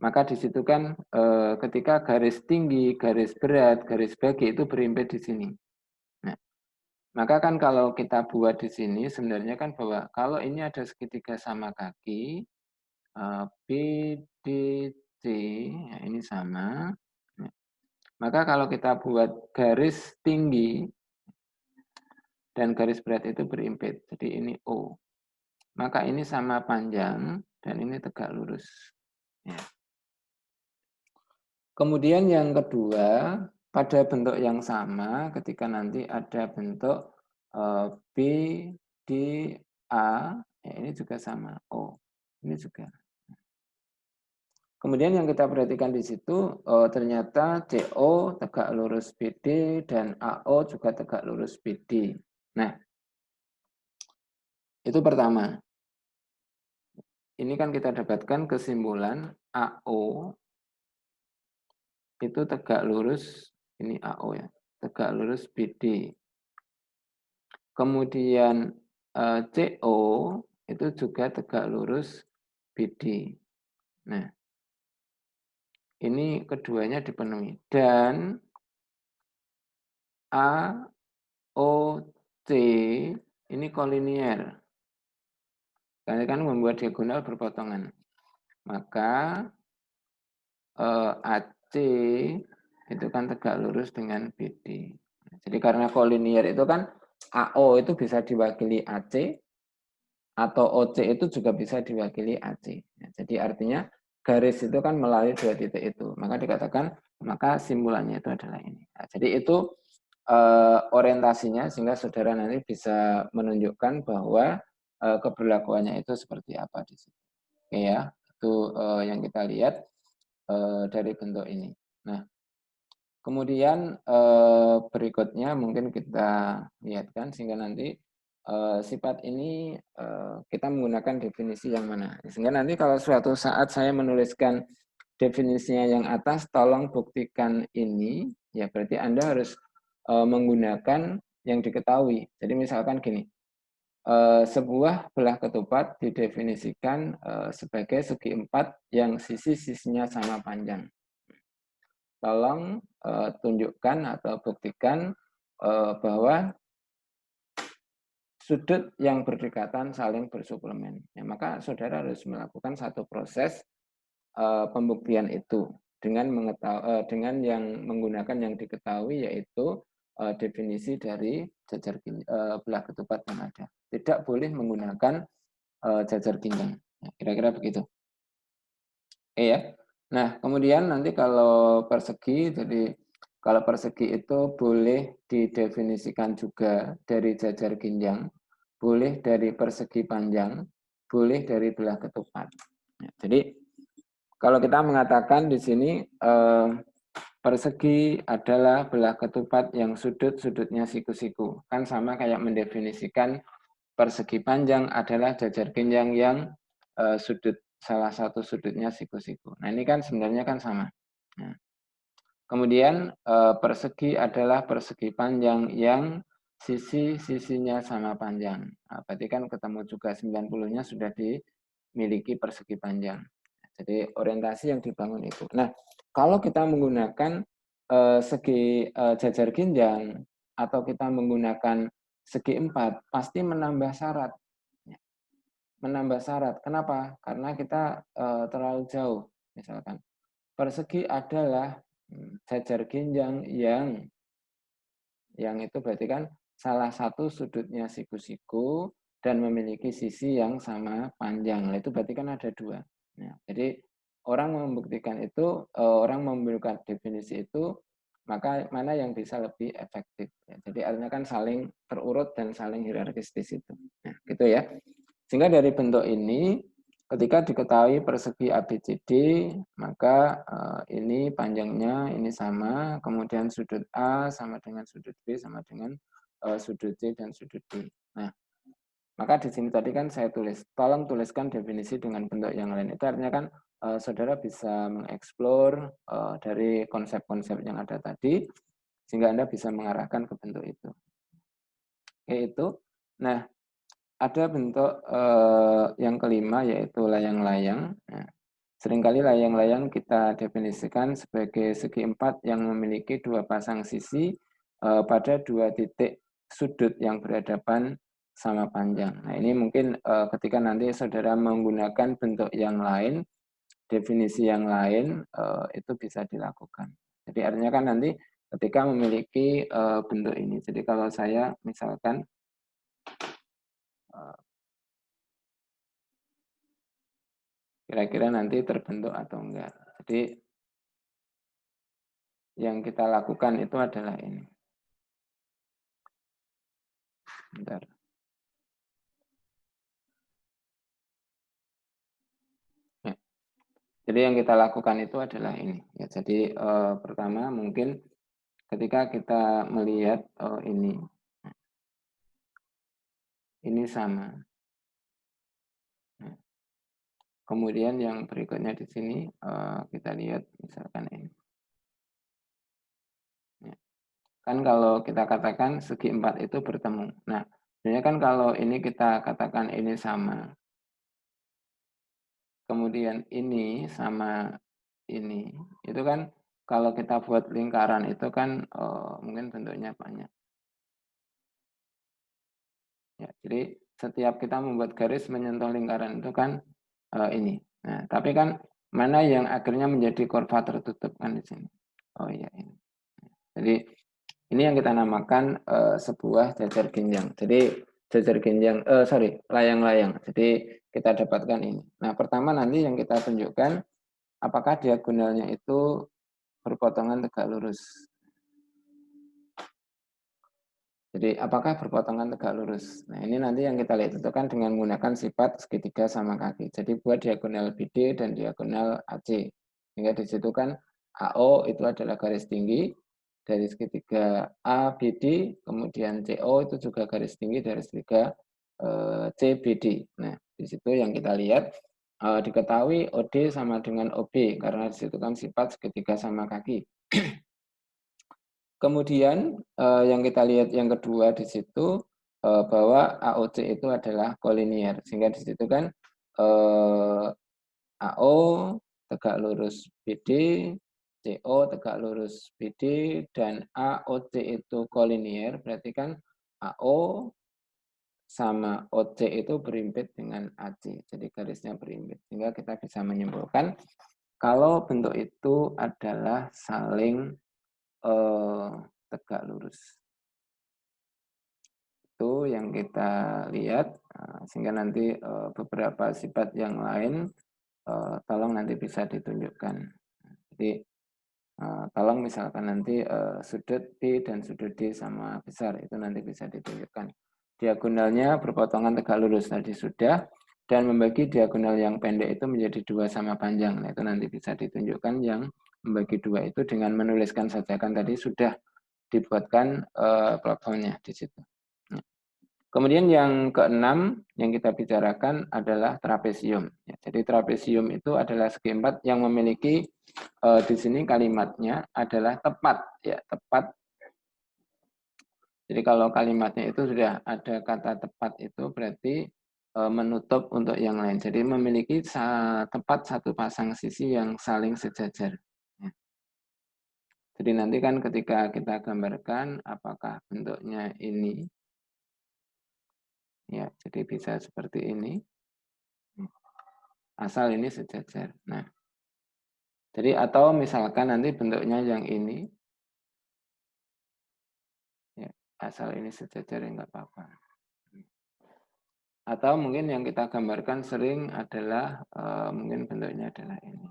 A: maka di situ kan ketika garis tinggi, garis berat, garis bagi itu berimpit di sini. Nah, maka kan kalau kita buat di sini sebenarnya kan bahwa kalau ini ada segitiga sama kaki, BDC, ya ini sama. Ya, maka kalau kita buat garis tinggi dan garis berat itu berimpit. Jadi ini O. Maka ini sama panjang dan ini tegak lurus. Ya. Kemudian yang kedua, pada bentuk yang sama ketika nanti ada bentuk B, D, A, ya ini juga sama O. Ini juga. Kemudian yang kita perhatikan di situ ternyata CO tegak lurus BD dan AO juga tegak lurus BD. Nah, itu pertama. Ini kan kita dapatkan kesimpulan AO itu tegak lurus, ini AO ya, tegak lurus BD. Kemudian CO itu juga tegak lurus BD. Nah, ini keduanya dipenuhi. Dan AOC ini kolinier. Karena kan membuat diagonal berpotongan. Maka AC itu kan tegak lurus dengan BD. Jadi karena kolinier itu kan AO itu bisa diwakili AC atau OC itu juga bisa diwakili AC. Jadi artinya garis itu kan melalui dua titik itu. Maka dikatakan maka simpulannya itu adalah ini. Nah, jadi itu orientasinya sehingga saudara nanti bisa menunjukkan bahwa keberlakuannya itu seperti apa di situ. Oke ya, itu yang kita lihat dari bentuk ini. Nah, kemudian berikutnya mungkin kita lihatkan sehingga nanti sifat ini kita menggunakan definisi yang mana. Sehingga nanti kalau suatu saat saya menuliskan definisinya yang atas, tolong buktikan ini, ya berarti Anda harus menggunakan yang diketahui. Jadi misalkan gini, sebuah belah ketupat didefinisikan sebagai segi empat yang sisi-sisinya sama panjang. Tolong tunjukkan atau buktikan bahwa sudut yang berdekatan saling bersuplemen. Ya, maka saudara harus melakukan satu proses pembuktian itu dengan yang menggunakan yang diketahui yaitu definisi dari belah ketupat yang ada. Tidak boleh menggunakan jajar ginjang. Kira-kira begitu. Oke ya. Nah, kemudian nanti kalau persegi, jadi kalau persegi itu boleh didefinisikan juga dari jajar ginjang, boleh dari persegi panjang, boleh dari belah ketupat. Jadi kalau kita mengatakan di sini persegi adalah belah ketupat yang sudut-sudutnya siku-siku. Kan sama kayak mendefinisikan persegi panjang adalah jajar ginjang yang salah satu sudutnya siku-siku. Nah, ini kan sebenarnya kan sama. Nah, kemudian persegi adalah persegi panjang yang sisi-sisinya sama panjang. Nah, berarti kan ketemu juga 90-nya sudah dimiliki persegi panjang. Jadi orientasi yang dibangun itu. Nah, kalau kita menggunakan segi jajar ginjang atau kita menggunakan segi 4, pasti menambah syarat. Menambah syarat. Kenapa? Karena kita terlalu jauh. Misalkan persegi adalah jajar ginjang yang itu berarti kan salah satu sudutnya siku-siku dan memiliki sisi yang sama panjang. Nah, itu berarti kan ada dua. Nah, jadi orang membuktikan itu, orang memberikan definisi itu, maka mana yang bisa lebih efektif. Ya, jadi artinya kan saling terurut dan saling hierarkis di situ. Nah, gitu ya. Sehingga dari bentuk ini, ketika diketahui persegi ABCD, maka ini panjangnya ini sama, kemudian sudut A sama dengan sudut B sama dengan sudut C dan sudut D. Nah, maka di sini tadi kan saya tulis, tolong tuliskan definisi dengan bentuk yang lain. Itu artinya kan saudara bisa mengeksplor dari konsep-konsep yang ada tadi, sehingga Anda bisa mengarahkan ke bentuk itu. Oke, itu. Nah, ada bentuk yang kelima yaitu layang-layang. Nah, seringkali layang-layang kita definisikan sebagai segi empat yang memiliki dua pasang sisi pada dua titik sudut yang berhadapan sama panjang. Nah, ini mungkin ketika nanti saudara menggunakan bentuk yang lain, definisi yang lain, itu bisa dilakukan. Jadi artinya kan nanti ketika memiliki bentuk ini. Jadi kalau saya misalkan kira-kira nanti terbentuk atau enggak. Jadi yang kita lakukan itu adalah ini. Bentar. Ya. Jadi yang kita lakukan itu adalah ini. Ya, jadi pertama mungkin ketika kita melihat ini sama. Nah, kemudian yang berikutnya di sini kita lihat misalkan ini. Ya. Kan kalau kita katakan segi empat itu bertemu. Nah, sebenarnya kan kalau ini kita katakan ini sama, kemudian ini sama ini, itu kan kalau kita buat lingkaran itu kan mungkin bentuknya banyak. Ya, jadi setiap kita membuat garis menyentuh lingkaran itu kan ini. Nah, tapi kan mana yang akhirnya menjadi kurva tertutup kan di sini. Oh iya ini. Jadi ini yang kita namakan sebuah jajar ginjang. Jadi jajar ginjang, layang-layang. Jadi kita dapatkan ini. Nah, pertama nanti yang kita tunjukkan apakah diagonalnya itu berpotongan tegak lurus. Jadi apakah berpotongan tegak lurus? Nah ini nanti yang kita lihat itu kan dengan menggunakan sifat segitiga sama kaki. Jadi buat diagonal BD dan diagonal AC. Sehingga di situ kan AO itu adalah garis tinggi dari segitiga ABD, kemudian CO itu juga garis tinggi dari segitiga CBD. Nah di situ yang kita lihat diketahui OD sama dengan OB karena di situ kan sifat segitiga sama kaki. Kemudian yang kita lihat yang kedua di situ bahwa AOC itu adalah kolinier sehingga di situ kan AO tegak lurus BD, CO tegak lurus BD dan AOC itu kolinier berarti kan AO sama OC itu berimpit dengan AC. Jadi garisnya berimpit sehingga kita bisa menyimpulkan kalau bentuk itu adalah saling tegak lurus. itu yang kita lihat, sehingga nanti beberapa sifat yang lain tolong nanti bisa ditunjukkan. Jadi tolong misalkan nanti sudut B dan sudut D sama besar, itu nanti bisa ditunjukkan. Diagonalnya berpotongan tegak lurus tadi sudah, dan membagi diagonal yang pendek itu menjadi 2 sama panjang. Nah, itu nanti bisa ditunjukkan yang membagi 2 itu dengan menuliskan saja, kan tadi sudah dibuatkan platformnya di situ. Nah, kemudian yang keenam yang kita bicarakan adalah trapesium. Ya, jadi trapesium itu adalah segi empat yang memiliki di sini kalimatnya adalah tepat, ya tepat. Jadi kalau kalimatnya itu sudah ada kata tepat itu berarti menutup untuk yang lain. Jadi memiliki tepat satu pasang sisi yang saling sejajar. Ya. Jadi nanti kan ketika kita gambarkan apakah bentuknya ini, ya jadi bisa seperti ini, asal ini sejajar. Nah, jadi atau misalkan nanti bentuknya yang ini, ya, asal ini sejajar ya nggak apa-apa. Atau mungkin yang kita gambarkan sering adalah mungkin bentuknya adalah ini.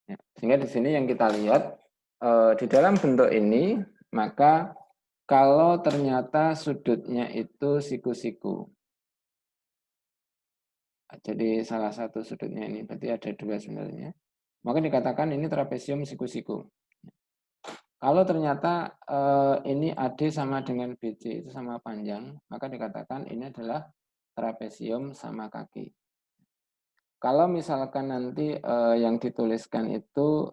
A: Ya, sehingga di sini yang kita lihat di dalam bentuk ini, maka kalau ternyata sudutnya itu siku-siku, jadi salah satu sudutnya ini berarti ada dua sebenarnya, maka dikatakan ini trapesium siku-siku. Kalau ternyata ini AD sama dengan BC itu sama panjang, maka dikatakan ini adalah trapesium sama kaki. Kalau misalkan nanti yang dituliskan itu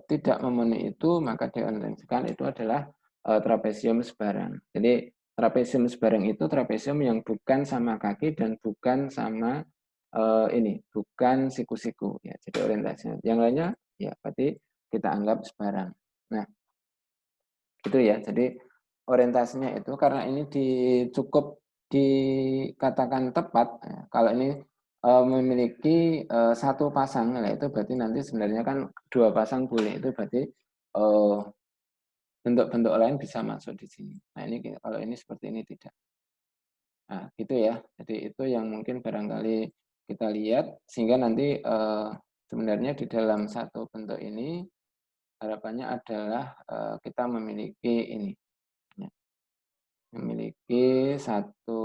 A: tidak memenuhi itu, maka diorientasikan itu adalah trapesium sebarang. Jadi trapesium sebarang itu trapesium yang bukan sama kaki dan bukan sama ini, bukan siku-siku. Ya, jadi orientasinya. Yang lainnya, ya berarti kita anggap sebarang. Nah, itu ya. Jadi orientasinya itu karena ini cukup dikatakan tepat. Ya, kalau ini memiliki satu pasang, nah itu berarti nanti sebenarnya kan dua pasang boleh, itu berarti bentuk-bentuk lain bisa masuk di sini. Nah ini kalau ini seperti ini tidak. Nah gitu ya. Jadi itu yang mungkin barangkali kita lihat sehingga nanti sebenarnya di dalam satu bentuk ini harapannya adalah kita memiliki ini, ya, memiliki satu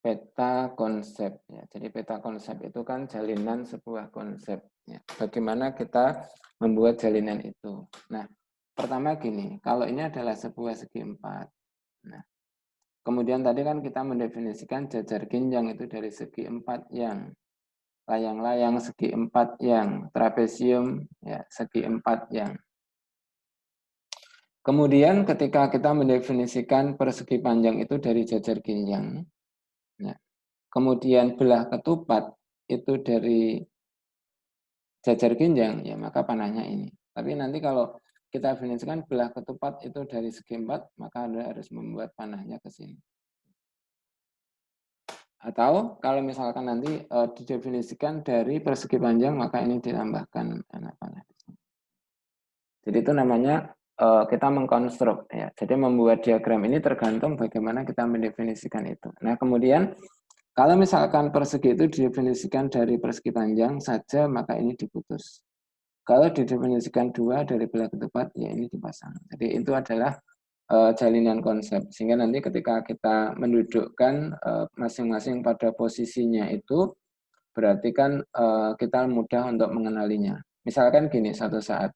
A: peta konsep. Ya. Jadi peta konsep itu kan jalinan sebuah konsep. Ya. Bagaimana kita membuat jalinan itu. Nah, pertama gini, kalau ini adalah sebuah segi empat. Nah, kemudian tadi kan kita mendefinisikan jajar ginjang itu dari segi empat yang layang-layang segi empat yang trapesium ya segi empat yang. Kemudian ketika kita mendefinisikan persegi panjang itu dari jajar ginjang, ya, kemudian belah ketupat itu dari jajar ginjang, ya maka panahnya ini. Tapi nanti kalau kita definisikan belah ketupat itu dari segi empat, maka Anda harus membuat panahnya ke sini. Atau kalau misalkan nanti didefinisikan dari persegi panjang, maka ini ditambahkan panah. Jadi itu namanya kita mengkonstruk. Ya. Jadi membuat diagram ini tergantung bagaimana kita mendefinisikan itu. Nah kemudian kalau misalkan persegi itu didefinisikan dari persegi panjang saja, maka ini diputus. Kalau didefinisikan dua dari belah ketupat, ya ini dipasang. Jadi itu adalah jalinan konsep. Sehingga nanti ketika kita mendudukkan masing-masing pada posisinya itu, berarti kan kita mudah untuk mengenalinya. Misalkan gini, satu saat,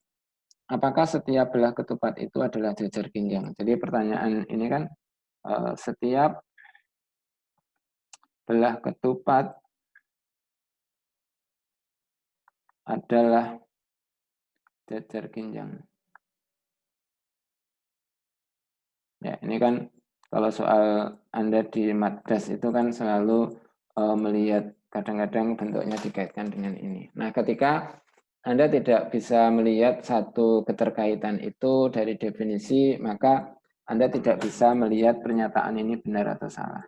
A: apakah setiap belah ketupat itu adalah jajar ginjang? Jadi pertanyaan ini kan, setiap belah ketupat adalah jajar ginjang. Ya, ini kan kalau soal Anda di Matdas itu kan selalu melihat kadang-kadang bentuknya dikaitkan dengan ini. Nah, ketika Anda tidak bisa melihat satu keterkaitan itu dari definisi, maka Anda tidak bisa melihat pernyataan ini benar atau salah.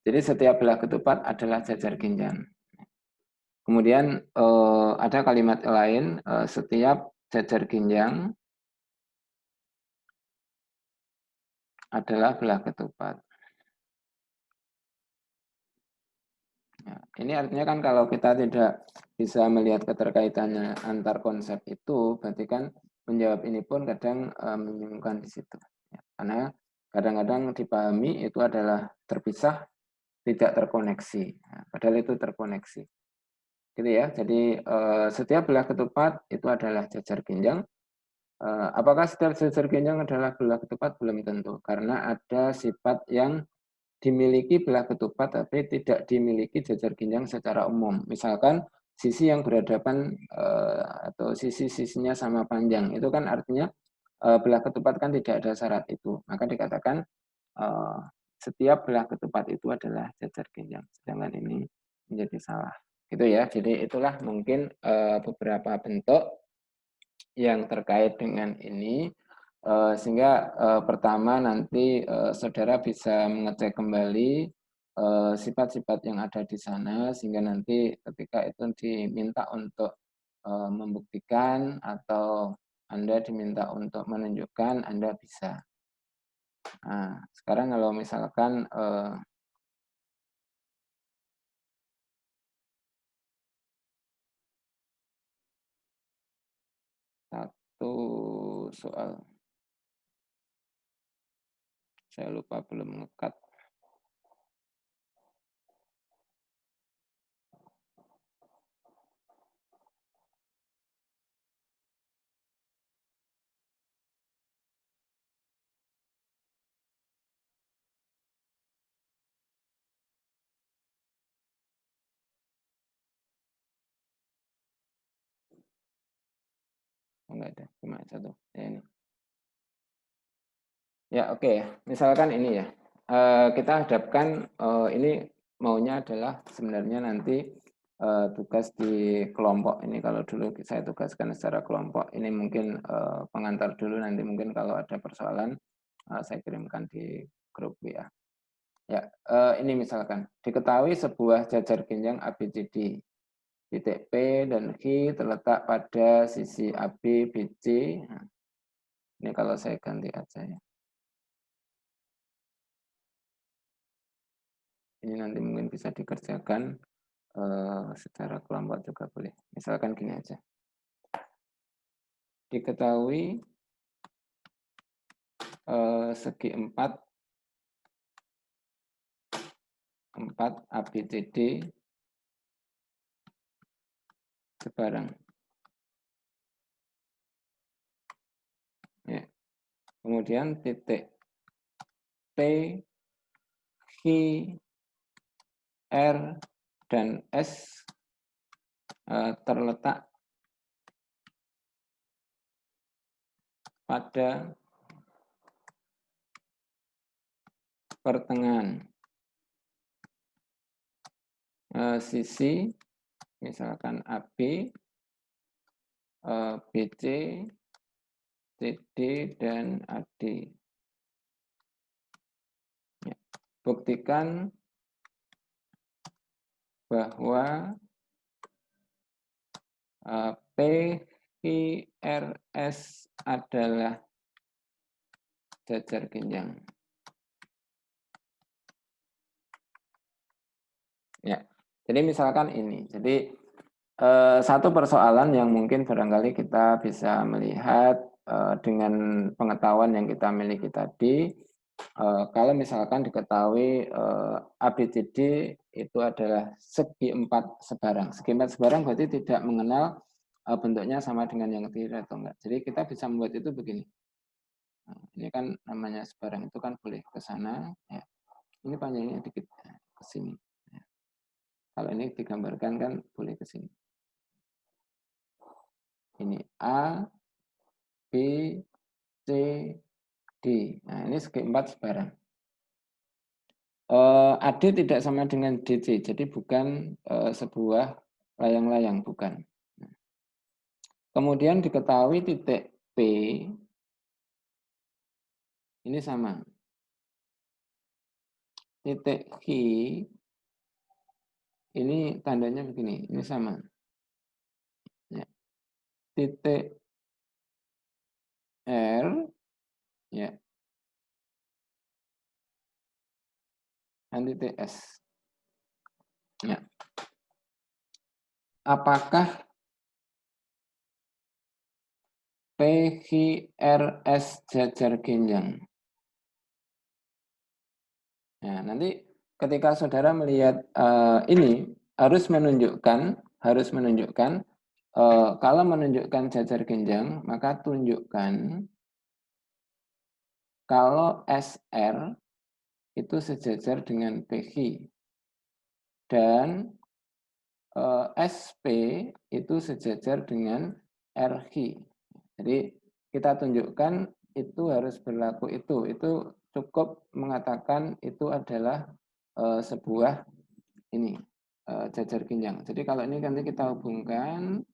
A: Jadi setiap belah ketupat adalah jajar ginjang. Kemudian ada kalimat lain, setiap jajar ginjang adalah belah ketupat. Ya, ini artinya kan kalau kita tidak bisa melihat keterkaitannya antar konsep itu, berarti kan menjawab ini pun kadang membingungkan di situ. Ya, karena kadang-kadang dipahami itu adalah terpisah, tidak terkoneksi. Nah, padahal itu terkoneksi. Gitu ya. Jadi setiap belah ketupat itu adalah jajar ginjang. Apakah setiap jajar ginjang adalah belah ketupat? Belum tentu. Karena ada sifat yang dimiliki belah ketupat tapi tidak dimiliki jajar ginjang secara umum. Misalkan sisi yang berhadapan atau sisi-sisinya sama panjang, itu kan artinya belah ketupat kan tidak ada syarat itu. Maka dikatakan eh, setiap belah ketupat itu adalah jajar ginjang. Sedangkan ini menjadi salah. Gitu ya. Jadi itulah mungkin beberapa bentuk yang terkait dengan ini. Sehingga pertama nanti saudara bisa mengecek kembali sifat-sifat yang ada di sana sehingga nanti ketika itu diminta untuk membuktikan atau Anda diminta untuk menunjukkan, Anda bisa. Nah, sekarang kalau misalkan satu soal, saya lupa belum ngekat. Oh, enggak ada, cuma satu. Ya, ini. Ya, oke ya. Misalkan ini ya. Kita hadapkan ini maunya adalah sebenarnya nanti tugas di kelompok ini. Kalau dulu saya tugaskan secara kelompok, ini mungkin pengantar dulu, nanti mungkin kalau ada persoalan saya kirimkan di grup WA. Ya, ini misalkan diketahui sebuah jajar ginjang ABCD. Titik P dan Q terletak pada sisi AB, BC. Nah, ini kalau saya ganti aja ya. Ini nanti mungkin bisa dikerjakan secara kelompok juga boleh. Misalkan gini aja. Diketahui segi 4 ABCD sebarang. Ya. Kemudian titik P, Q, R, dan S terletak pada pertengahan sisi, misalkan AB, BC, CD, dan AD. Ya. Buktikan bahwa PQRS adalah jajar ginjang. Ya, jadi misalkan ini. Jadi satu persoalan yang mungkin barangkali kita bisa melihat dengan pengetahuan yang kita miliki tadi, kalau misalkan diketahui ABCD itu adalah segi 4 sebarang. Segi 4 sebarang berarti tidak mengenal bentuknya sama dengan yang kiri atau enggak. Jadi kita bisa membuat itu begini. Nah, ini kan namanya sebarang itu kan boleh ke sana. Ya. Ini panjangnya dikit ke sini. Ya. Kalau ini digambarkan kan boleh ke sini. Ini A, B, C, D. Nah, ini segi 4 sebarang. AD tidak sama dengan DC, jadi bukan sebuah layang-layang, bukan. Kemudian diketahui titik P ini sama. Titik Q ini tandanya begini, ini sama. Ya. Titik R, ya, N titik S. Ya. Apakah PQRS jajar genjang? Nah, nanti ketika saudara melihat ini harus menunjukkan kalau menunjukkan jajar genjang maka tunjukkan kalau SR itu sejajar dengan PQ dan SP itu sejajar dengan RQ. Jadi kita tunjukkan itu harus berlaku itu cukup mengatakan itu adalah sebuah ini jajar genjang. Jadi kalau ini nanti kita hubungkan,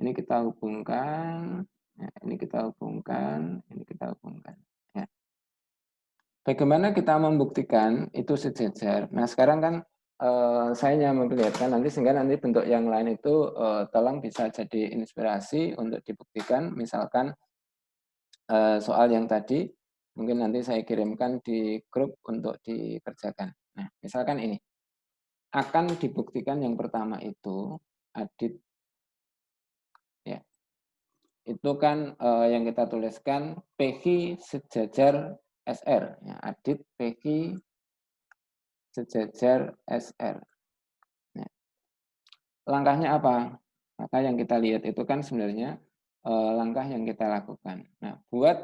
A: ini kita hubungkan, ya, ini kita hubungkan, ini kita hubungkan. Ya. Bagaimana kita membuktikan itu sejajar? Nah sekarang kan saya hanya memperlihatkan nanti sehingga nanti bentuk yang lain itu tolong bisa jadi inspirasi untuk dibuktikan. Misalkan soal yang tadi mungkin nanti saya kirimkan di grup untuk dikerjakan. Nah misalkan ini akan dibuktikan yang pertama itu adit ya itu kan yang kita tuliskan PQ sejajar SR ya, adit PQ sejajar SR. Nah, langkahnya apa? Maka yang kita lihat itu kan sebenarnya langkah yang kita lakukan. Nah, buat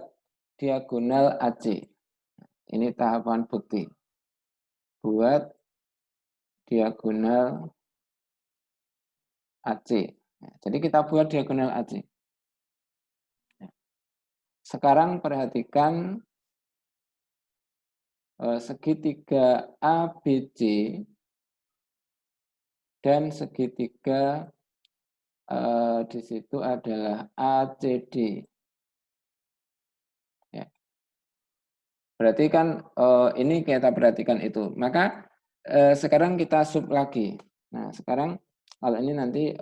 A: diagonal AC. Ini tahapan bukti. Buat diagonal AC. Nah, jadi kita buat diagonal AC. Sekarang perhatikan segitiga ABC dan segitiga di situ adalah ACD. Ya. Berarti kan ini kita perhatikan itu. Maka sekarang kita sub lagi. Nah sekarang kalau ini nanti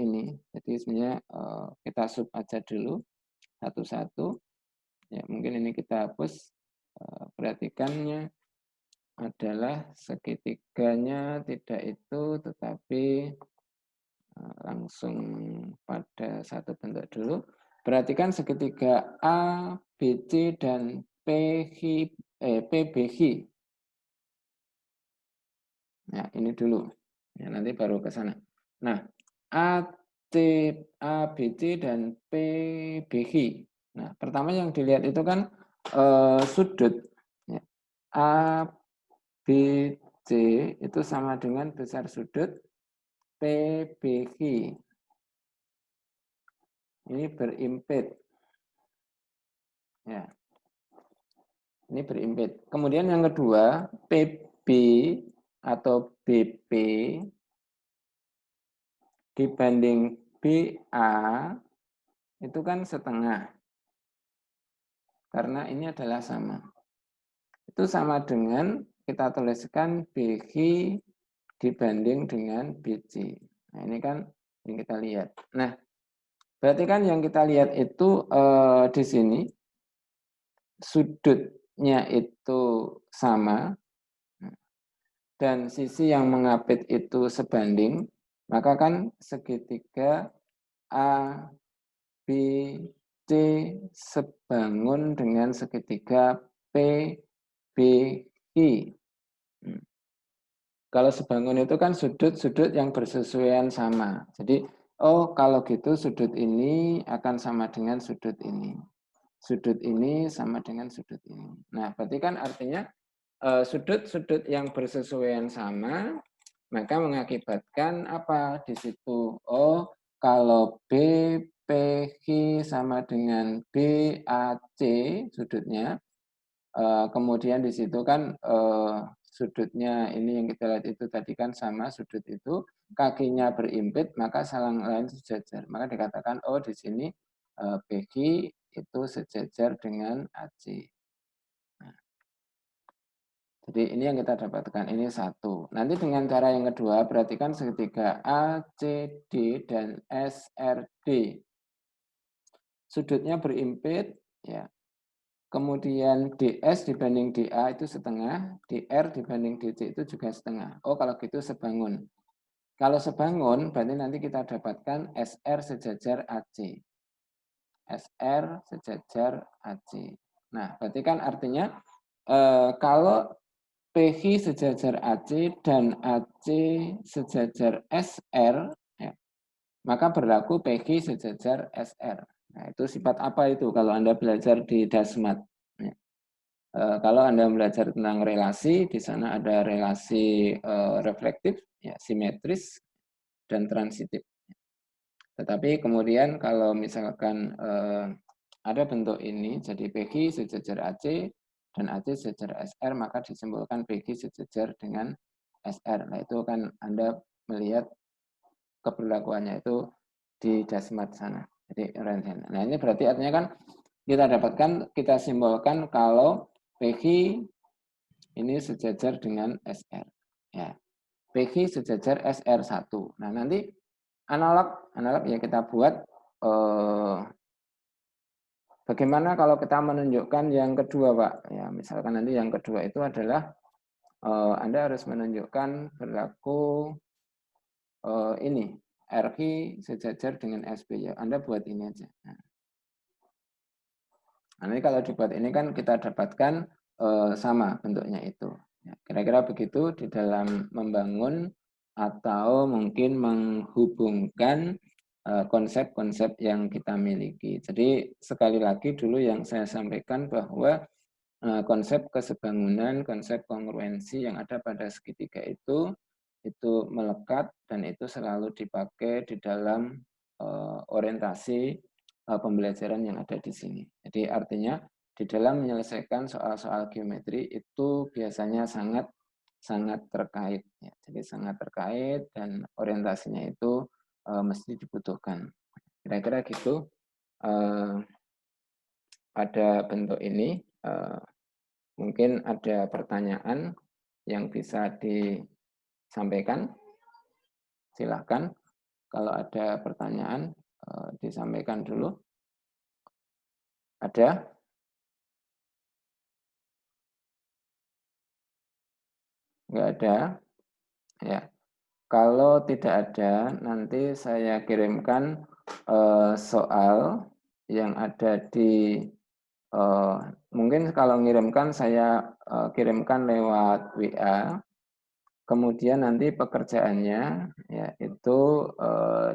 A: ini, jadi sebenarnya kita sub aja dulu satu-satu. Ya mungkin ini kita hapus. Perhatikannya adalah segitiganya tidak itu, tetapi langsung pada satu bentuk dulu. Perhatikan segitiga A, BC, dan PBH. Nah, ini dulu. Ya, nanti baru ke sana. Nah, AC, ABC, dan PBH. Nah, pertama yang dilihat itu kan sudut. Ya. ABC itu sama dengan besar sudut PBH. Ini berimpit. Ya. Ini berimpit. Kemudian yang kedua, PB atau BP dibanding BA itu kan setengah. Karena ini adalah sama. Itu sama dengan kita tuliskan BG dibanding dengan BC. Nah, ini kan yang kita lihat. Nah, berarti kan yang kita lihat itu di sini sudutnya itu sama dan sisi yang mengapit itu sebanding, maka kan segitiga A, B, C sebangun dengan segitiga P, B, I. Kalau sebangun itu kan sudut-sudut yang bersesuaian sama. Jadi, oh kalau gitu sudut ini akan sama dengan sudut ini. Sudut ini sama dengan sudut ini. Nah, berarti kan artinya sudut-sudut yang bersesuaian sama, maka mengakibatkan apa di situ? Oh, kalau BPQ sama dengan BAC sudutnya, kemudian di situ kan sudutnya ini yang kita lihat itu tadi kan sama sudut itu, kakinya berimpit, maka salang lain sejajar. Maka dikatakan, oh di sini BQ itu sejajar dengan AC. Jadi ini yang kita dapatkan, ini satu. Nanti dengan cara yang kedua, perhatikan segitiga ACD dan SRD. Sudutnya berimpit, ya. kemudian DS dibanding DA itu setengah, DR dibanding DC itu juga setengah. Oh, kalau gitu sebangun. Kalau sebangun, berarti nanti kita dapatkan SR sejajar AC. SR sejajar AC. Nah, berarti kan artinya kalau PV sejajar AC dan AC sejajar SR, ya, maka berlaku PV sejajar SR. Nah, itu sifat apa itu kalau Anda belajar di Dasmat? Ya. Kalau Anda belajar tentang relasi, di sana ada relasi reflektif, ya, simetris, dan transitif. Tetapi kemudian kalau misalkan ada bentuk ini, jadi PG sejajar AC dan AC sejajar SR, maka disimpulkan PG sejajar dengan SR. Nah, itu kan Anda melihat keberlakuannya itu di Dasmat sana. Jadi nah, ini berarti artinya kan kita dapatkan, kita simbolkan kalau PG ini sejajar dengan SR. Ya. PG sejajar SR1. Nah, nanti analog ya kita buat bagaimana kalau kita menunjukkan yang kedua, Pak? Ya, misalkan nanti yang kedua itu adalah Anda harus menunjukkan berlaku ini RQ sejajar dengan SB ya. Anda buat ini aja. Nah, nanti kalau dibuat ini kan kita dapatkan sama bentuknya itu. Ya, kira-kira begitu di dalam membangun atau mungkin menghubungkan konsep-konsep yang kita miliki. Jadi sekali lagi dulu yang saya sampaikan bahwa konsep kesebangunan, konsep kongruensi yang ada pada segitiga itu melekat dan itu selalu dipakai di dalam orientasi pembelajaran yang ada di sini. Jadi artinya di dalam menyelesaikan soal-soal geometri itu biasanya sangat terkait. Ya. Jadi sangat terkait dan orientasinya itu mesti dibutuhkan. Kira-kira gitu pada bentuk ini. Mungkin ada pertanyaan yang bisa disampaikan. Silahkan. Kalau ada pertanyaan, disampaikan dulu. Ada? Enggak ada? Ya. Kalau tidak ada, nanti saya kirimkan soal yang ada di mungkin kalau mengirimkan saya kirimkan lewat WA. Kemudian nanti pekerjaannya ya itu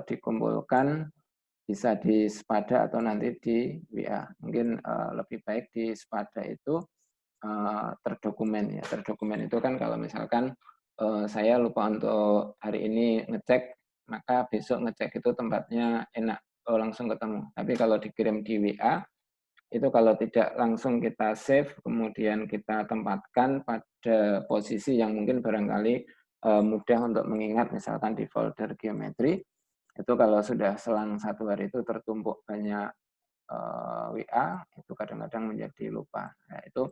A: dikumpulkan bisa di Spada atau nanti di WA. Mungkin lebih baik di Spada itu terdokumen ya. Terdokumen itu kan kalau misalkan saya lupa untuk hari ini ngecek, maka besok ngecek itu tempatnya enak, langsung ketemu. Tapi kalau dikirim di WA, itu kalau tidak langsung kita save, kemudian kita tempatkan pada posisi yang mungkin barangkali mudah untuk mengingat, misalkan di folder geometri, itu kalau sudah selang 1 hari itu tertumpuk banyak WA, itu kadang-kadang menjadi lupa. Nah, itu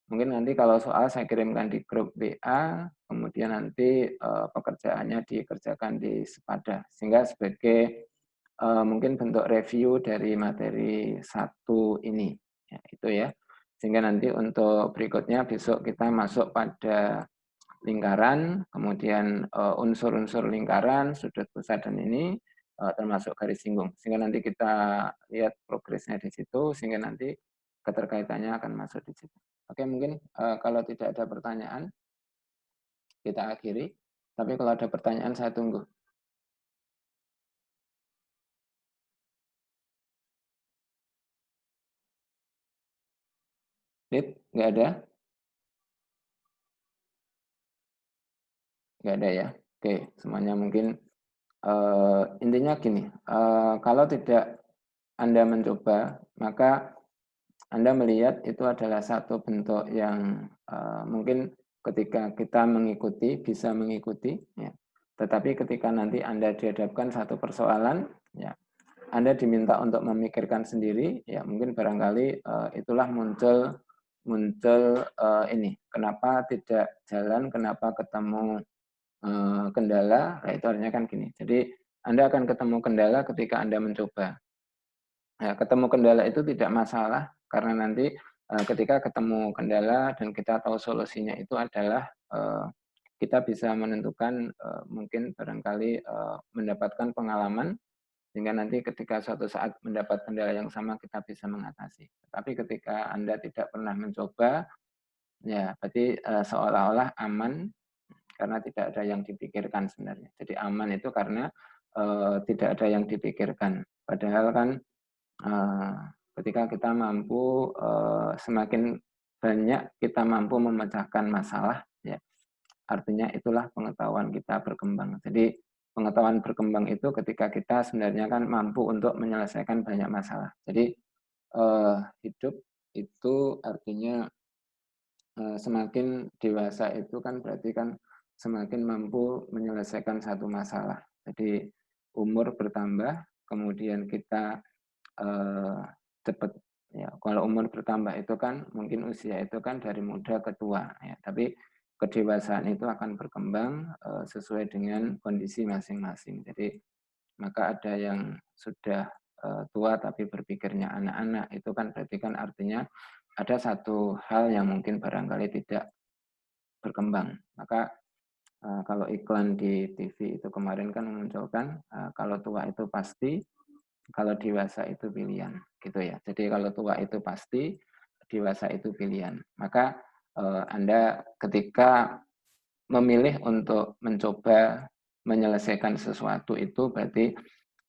A: mungkin nanti kalau soal saya kirimkan di grup WA, kemudian nanti pekerjaannya dikerjakan di Sepada, sehingga sebagai mungkin bentuk review dari materi 1 ini. Ya, itu ya. Sehingga nanti untuk berikutnya besok kita masuk pada lingkaran, kemudian unsur-unsur lingkaran, sudut pusat dan ini termasuk garis singgung. Sehingga nanti kita lihat progresnya di situ, sehingga nanti keterkaitannya akan masuk di situ. Oke, mungkin kalau tidak ada pertanyaan, kita akhiri. Tapi kalau ada pertanyaan, saya tunggu. Dit, nggak ada? Nggak ada ya? Oke, semuanya mungkin intinya gini, kalau tidak Anda mencoba, maka Anda melihat itu adalah satu bentuk yang mungkin ketika kita mengikuti, bisa mengikuti, ya. Tetapi ketika nanti Anda dihadapkan satu persoalan, ya, Anda diminta untuk memikirkan sendiri, ya mungkin barangkali itulah muncul ini, kenapa tidak jalan, kenapa ketemu kendala, nah itu artinya kan gini. Jadi Anda akan ketemu kendala ketika Anda mencoba. Nah, ketemu kendala itu tidak masalah karena nanti ketika ketemu kendala dan kita tahu solusinya itu adalah, kita bisa menentukan, mungkin barangkali, mendapatkan pengalaman, sehingga nanti ketika suatu saat mendapat kendala yang sama kita bisa mengatasi. Tapi ketika Anda tidak pernah mencoba, ya berarti, seolah-olah aman karena tidak ada yang dipikirkan sebenarnya. Jadi aman itu karena, tidak ada yang dipikirkan. Padahal kan, eee, ketika kita mampu, semakin banyak kita mampu memecahkan masalah, ya artinya itulah pengetahuan kita berkembang. Jadi pengetahuan berkembang itu ketika kita sebenarnya kan mampu untuk menyelesaikan banyak masalah. Jadi, hidup itu artinya, semakin dewasa itu kan berarti kan semakin mampu menyelesaikan satu masalah. Jadi umur bertambah, kemudian kita, cepat ya, kalau umur bertambah itu kan mungkin usia itu kan dari muda ke tua ya, tapi kedewasaan itu akan berkembang, sesuai dengan kondisi masing-masing. Jadi maka ada yang sudah, tua tapi berpikirnya anak-anak, itu kan berarti kan artinya ada satu hal yang mungkin barangkali tidak berkembang. Maka, kalau iklan di TV itu kemarin kan memunculkan, kalau tua itu pasti, kalau dewasa itu pilihan, gitu ya. Jadi kalau tua itu pasti, dewasa itu pilihan. Maka, Anda ketika memilih untuk mencoba menyelesaikan sesuatu itu berarti,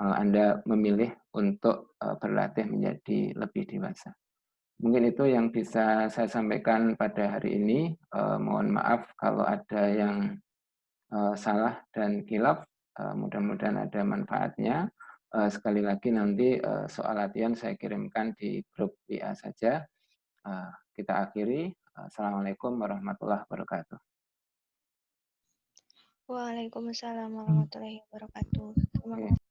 A: Anda memilih untuk, berlatih menjadi lebih dewasa. Mungkin itu yang bisa saya sampaikan pada hari ini, mohon maaf kalau ada yang, salah dan khilaf, mudah-mudahan ada manfaatnya. Sekali lagi nanti, soal latihan saya kirimkan di grup WA saja. Kita akhiri, assalamualaikum warahmatullahi wabarakatuh.
B: Waalaikumsalam warahmatullahi wabarakatuh. Terima
A: Oke.
B: kasih.